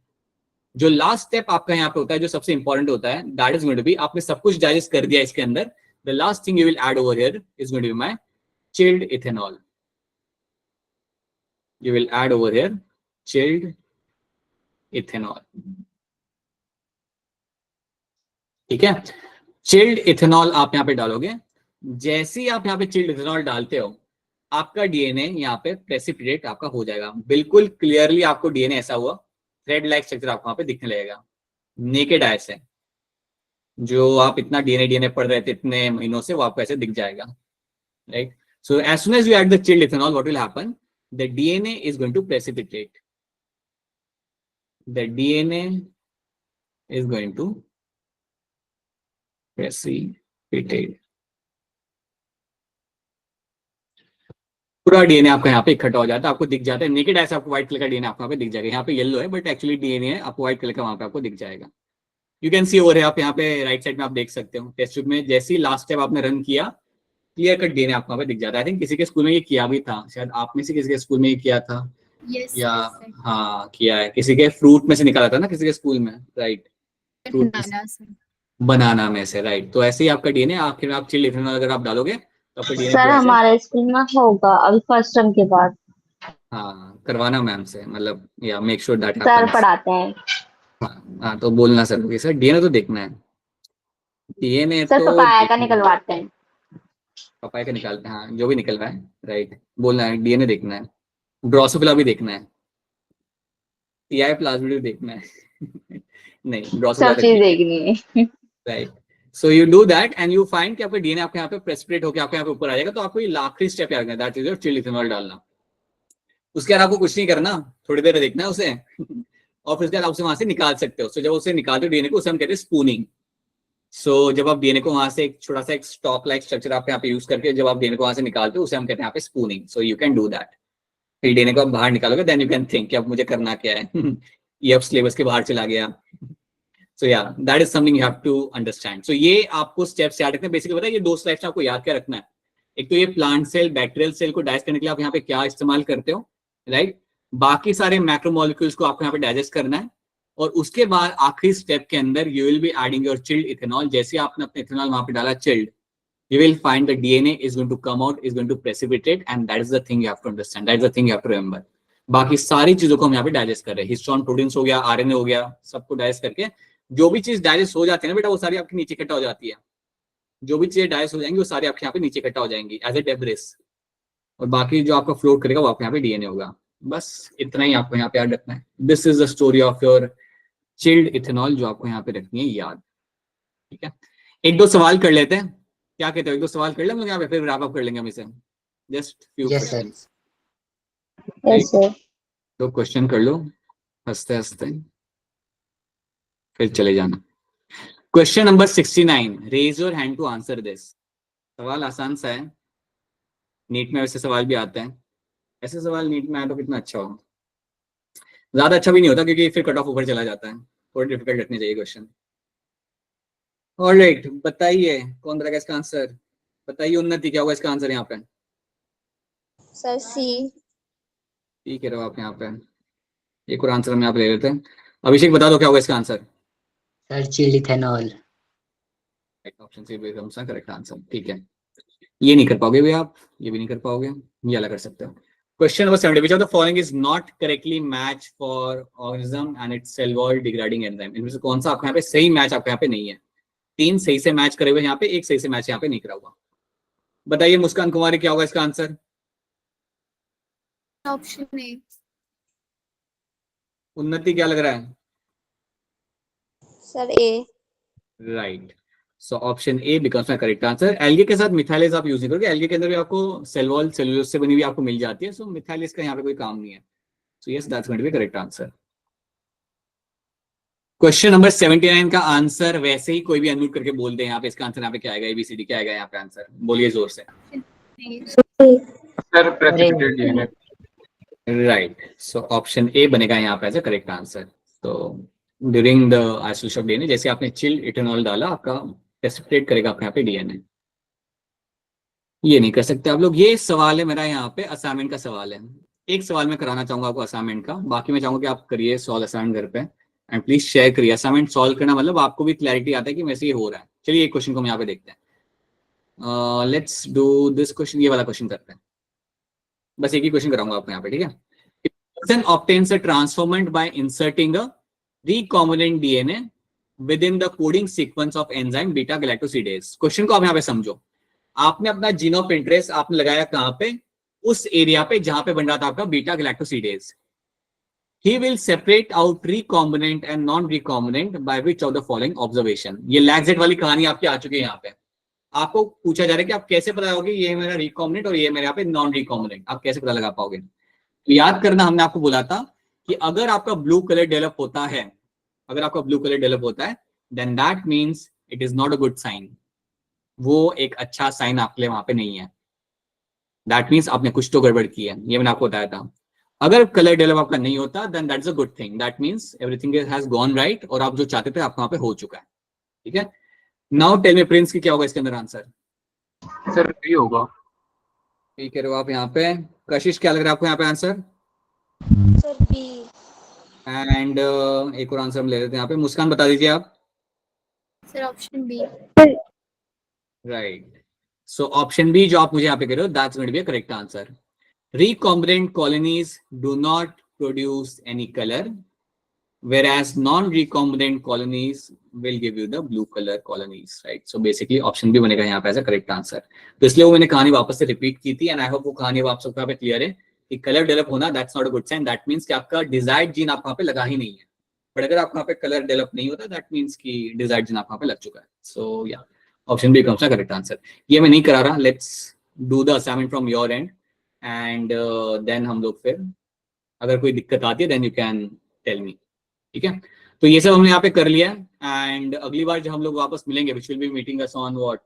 जो लास्ट स्टेप आपका यहाँ पे होता है, जो सबसे इंपॉर्टेंट होता है, that is going to be, आपने सब कुछ डाइजेस्ट कर दिया इसके अंदर, the last thing you will add over here is going to be my chilled ethanol. You will add over here chilled ethanol, ठीक है। चिल्ड इथेनॉल आप यहाँ पे डालोगे, जैसे ही आप यहाँ पे चिल्ड इथेनॉल डालते हो आपका डीएनए यहाँ पे प्रेसिपिटेट आपका हो जाएगा। बिल्कुल क्लियरली आपको डीएनए ऐसा हुआ, थ्रेड लाइक स्ट्रक्चर आपको वहां पे दिखने लगेगा नेकेड आई से। जो आप इतना डीएनए पढ़ रहे थे इतने महीनों से, वो आपको ऐसे दिख जाएगा, right. So as soon as you add the chilled ethanol what will happen, the DNA is going to precipitate, the DNA is going to precipitate. पूरा डीएनए आपका यहाँ पे इकट्ठा हो जाता है, आपको दिख जाता है। नेकेड ऐसे आपको व्हाइट कलर का डीएनए आपको यहाँ पे दिख जाएगा। यहाँ पे येलो है बट एक्चुअली डीएनए है, आपको व्हाइट कलर का वहां पे आपको दिख जाएगा। यू कैन सी ओवर है, आप यहाँ पे राइट साइड में आप देख सकते हो। टेस्ट ट्यूब में जैसे ही लास्ट टाइम आपने रन किया, क्लियर कट डीएनए आपको यहाँ पे दिख जाता है। आई थिंक किसी के स्कूल में ये किया भी था, शायद आप में से किसी के स्कूल में ये किया था। या हाँ किया है, किसी के फ्रूट में से निकाला था ना किसी के स्कूल में, राइट? फ्रूट बनाना में से, राइट? तो ऐसे ही आपका डीएनए आखिर में आप चिल्ड इथेनॉल अगर आप डालोगे तो आपका डीएनए सर हमारे स्कूल में होगा अभी फर्स्ट टर्म के बाद। हाँ करवाना मैम से, मतलब या मेक श्योर दैट सर पढ़ाते हैं। हाँ तो बोलना सर, सर डीएनए तो देखना है। डीएनए सर तो पपाया का निकलवाते हैं। पपाया का निकालते हैं, हाँ जो भी निकलवा है, राइट? बोलना है डीएनए देखना है, ड्रोसोफिला भी देखना है, टीआई प्लाज्मिड देखना है नहीं ड्रोसोफिला सब चीज देखनी है। Right. So you do that and you find कि आपका डीएनए आपके यहाँ पे प्रेसिपिटेट होकर आपके यहाँ पे ऊपर आ जाएगा। तो आपको ये आखिरी स्टेप याद रखना है, that is your chilled ethanol डालना। उसके बाद आपको कुछ नहीं करना, थोड़ी देर देखना है उसे और फिर उसके बाद आप उसे वहां से निकाल सकते हो। सो जब उसे निकालते हो डीएनए को, उसे हम कहते हैं स्पूनिंग। सो जब आप डीएनए को वहां से एक छोटा सा एक स्टॉक लाइक स्ट्रक्चर आप यहाँ पे यूज करके जब आप डीएनए को वहां से निकालते हो, उसे हम कहते हैं यहाँ पे spooning. So you can do that. फिर डीएनए को आप बाहर निकालोगे, देन यू कैन थिंक कि अब मुझे करना क्या है ये अब सिलेबस के बाहर चला गया। So yeah that is something you have to understand. So ये आपको स्टेप्स याद रखना है। बेसिकली पता है ये दो स्लाइड्स आपको याद क्या रखना है। एक तो ये प्लांट सेल बैक्टीरियल सेल को डाइजेस्ट करने के लिए आप यहाँ पे क्या इस्तेमाल करते हो, राइट? बाकी सारे मैक्रोमोलिक्यूल्स को आपको यहाँ पे डाइजेस्ट करना है। और उसके बाद आखिरी स्टेप के अंदर you will be adding your chilled ethanol. जैसे आपने अपने इथेनॉल वहां पे डाला chilled, you will find the DNA is going to come out, is going to precipitate, and that is the thing you have to understand. That is the thing you have to remember. बाकी सारी चीजों को हम यहाँ पे digest कर रहे हैं। हिस्टोन प्रोटीन्स हो गया, आरएनए हो गया, सबको डाइजेस्ट करके जो भी चीज डाइजेस्ट हो जाती है ना बेटा, वो सारी आपके नीचे इकट्ठा हो जाती है। जो भी चीजें डाइजेस्ट हो जाएंगी वो सारी आपके यहाँ पे नीचे इकट्ठा हो जाएंगी एज ए डेब्रिस। और बाकी जो आपका फ्लोट करेगा वो आपके यहाँ पे डीएनए होगा। बस इतना ही आपको यहाँ पे याद रखना है। This is the story of your chilled ethanol जो आपको यहाँ पे रखनी है याद। ठीक है, एक दो सवाल कर लेते हैं, क्या कहते हो? एक दो सवाल कर ले हम लोग यहाँ पे, फिर रैप अप कर लेंगे हम इसे। Just few questions. Yes sir. दो क्वेश्चन कर लो हंसते हंसते, फिर चले जाना। Question number 69, raise your hand to answer this. सवाल आसान सा है, नीट में वैसे सवाल भी आते हैं। ऐसे सवाल नीट में आए तो कितना अच्छा हो। ज्यादा अच्छा भी नहीं होता क्योंकि फिर कट ऑफ ऊपर चला जाता है। थोड़ा डिफिकल्ट रखने चाहिए क्वेश्चन। ऑलराइट, बताइए कौन रहेगा इसका आंसर? बताइए उन्नति, क्या होगा इसका आंसर यहाँ पे? सर सी। ठीक है, रहो आप यहाँ पे। एक और आंसर हम यहाँ पे ले लेते हैं। अभिषेक बता दो क्या होगा इसका answer? Sir chilled ethanol. Option C एकदम सा करेक्ट आंसर। ठीक है, ये नहीं कर पाओगे भी आप, ये भी नहीं कर पाओगे, ये अलग कर सकते हो। Question number 70, which of the following is not correctly match for organism and its cell wall degrading enzyme? इनमें से कौन सा आपके यहाँ पे सही मैच आपके यहाँ पे नहीं है? तीन सही से मैच करे हुए यहाँ पे, एक सही से मैच यहाँ पे नहीं करा हुआ। बताइए मुस्कान कुमारी, क्या होगा इसका आंसर? Option A. उन्नति क्या लग रहा है? Sir A. Right, so option A becomes my correct answer. Algae के साथ मिथाइलेज आप यूज नहीं करोगे, एल्गे के अंदर भी आपको सेल वॉल सेलुलोज से बनी हुई आपको मिल जाती है। सो मिथाइलेज का यहाँ पे कोई काम नहीं है। So yes, that's going to be correct answer. Question number 79 का आंसर वैसे ही कोई भी अनम्यूट करके बोल दे यहाँ पे। इसका आंसर यहाँ पे क्या आएगा? एबीसीडी क्या आएगा यहाँ पे आंसर? बोलिए जोर से। Sir precipitate DNA. Right, so option A बनेगा यहाँ पे एज अ करेक्ट आंसर। तो during the isolation of DNA, जैसे आपने चिल्ड इथेनॉल डाला, आपका प्रेसिपिटेट करेगा आपके यहाँ पे डीएनए। ये नहीं कर सकते आप लोग। ये सवाल है मेरा यहाँ पे, असाइनमेंट का सवाल है। एक सवाल मैं कराना चाहूंगा आपको असाइनमेंट का, बाकी मैं चाहूंगा कि आप करिए सॉल्व असाइनमेंट घर पे एंड प्लीज शेयर करिए। असाइनमेंट सॉल्व करना मतलब आपको भी क्लैरिटी आता है कि वैसे ये हो रहा है। चलिए एक क्वेश्चन को हम यहाँ पे देखते हैं। लेट्स डू दिस क्वेश्चन, ये वाला क्वेश्चन करते हैं। बस एक ही क्वेश्चन कराऊंगा आपको यहाँ पे, ठीक है? Person obtains a transformant by inserting a recombinant DNA within the coding sequence of enzyme beta galactosidase। Question को आप यहाँ पे समझो। आपने अपना जीन ऑफ इंटरेस्ट आपने लगाया कहाँ पे? उस एरिया पे जहां पे बन रहा था आपका beta galactosidase. He will separate out recombinant and non-recombinant by which of the following observation? ये लैक्सेट वाली कहानी आपकी आ चुकी है यहाँ पे। आपको पूछा जा रहा है कि आप कैसे पता लगाओगे ये मेरा रिकॉम्बिनेंट और ये मेरे यहाँ पे नॉन रिकॉम्बिनेंट, आप कैसे पता लगा पाओगे? तो याद करना, हमने आपको बोला था कि अगर आपका ब्लू कलर डेवलप होता है अगर आपका ब्लू कलर डेवलप होता है then that means it is not a good sign, वो एक अच्छा साइन आपके लिए वहां पे नहीं है, दैट मीन्स आपने कुछ तो गड़बड़ की है, ये मैंने आपको बताया था। अगर कलर डेवलप आपका नहीं होता then that's a good thing, that means everything has gone right और आप जो चाहते थे आपको वहां पे हो चुका है, ठीक है। नाउ टेल मी प्रिंस की क्या होगा इसके अंदर आंसर? सर बी होगा। ठीक है, आप यहाँ पे कशिश क्या लग रहा है आपको यहाँ पे आंसर? Sir B. एंड एक और आंसर हम ले लेते हैं यहाँ पे, मुस्कान बता दीजिए आप। Sir option B. Right, so option B जो आप मुझे यहाँ पे कह रहे हो that's going to be a correct answer. Recombinant colonies do not produce any color, whereas non-recombinant colonies will give you the blue color colonies, right? So basically option B बनेगा यहाँ पे एज अ करेक्ट आंसर। तो इसलिए वो मैंने कहानी वापस से रिपीट की थी एंड आई होप वो कहानी आप सबको यहाँ पे क्लियर है कि कलर डेवलप होना that's not a good sign, that means कि आपका डिजायर्ड जीन आप वहाँ पे लगा ही नहीं है। बट अगर आपको वहाँ पे कलर डेवलप नहीं होता दैट मीन्स कि डिजायर्ड जीन आप वहाँ पे लग चुका है। सो या option B comes the correct answer. ये मैं नहीं करा रहा, let's do the assignment from your end and then हम लोग फिर अगर कोई दिक्कत आती है then you can tell me, ठीक है। तो ये सब हमने यहाँ पे कर लिया एंड अगली बार जब हम लोग वापस मिलेंगे which will be meeting us on what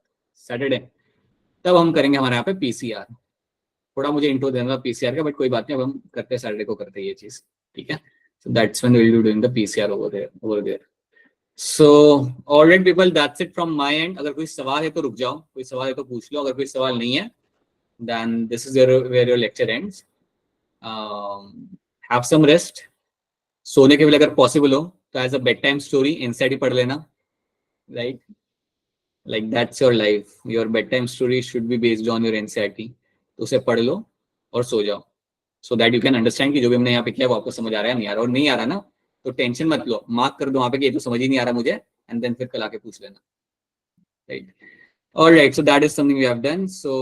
Saturday, तब हम करेंगे हमारे यहाँ पे पीसीआर। थोड़ा मुझे इंट्रो देना पीसीआर का, बट कोई बात नहीं, अब हम करते हैं सैटरडे को करते हैं ये चीज, ठीक है। So that's when we will be doing the PCR over there. So alright people, that's it from my end. अगर कोई सवाल है तो रुक जाओ, कोई सवाल है तो पूछ लो, अगर कोई सवाल नहीं है then this is where your lecture ends. Have some rest. सोने के लिए अगर पॉसिबल हो तो as a bed time story NCERT पढ़ लेना, right? Like that's your life, your bed time story should be based on your NCERT. तो उसे पढ़ लो और सो जाओ, so that you can understand कि जो भी हमने यहाँ पे किया वो आपको समझ आ रहा है नहीं आ रहा, और नहीं आ रहा ना तो टेंशन मत लो, मार्क कर दो वहाँ पे कि ये तो समझ ही नहीं आ रहा मुझे, एंड देन फिर कल आके पूछ लेना, right? Alright, so that is something we have done. So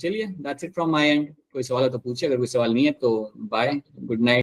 चलिए, that's it from my end. कोई सवाल है तो पूछिए, अगर कोई सवाल नहीं है तो बाय, गुड नाइट।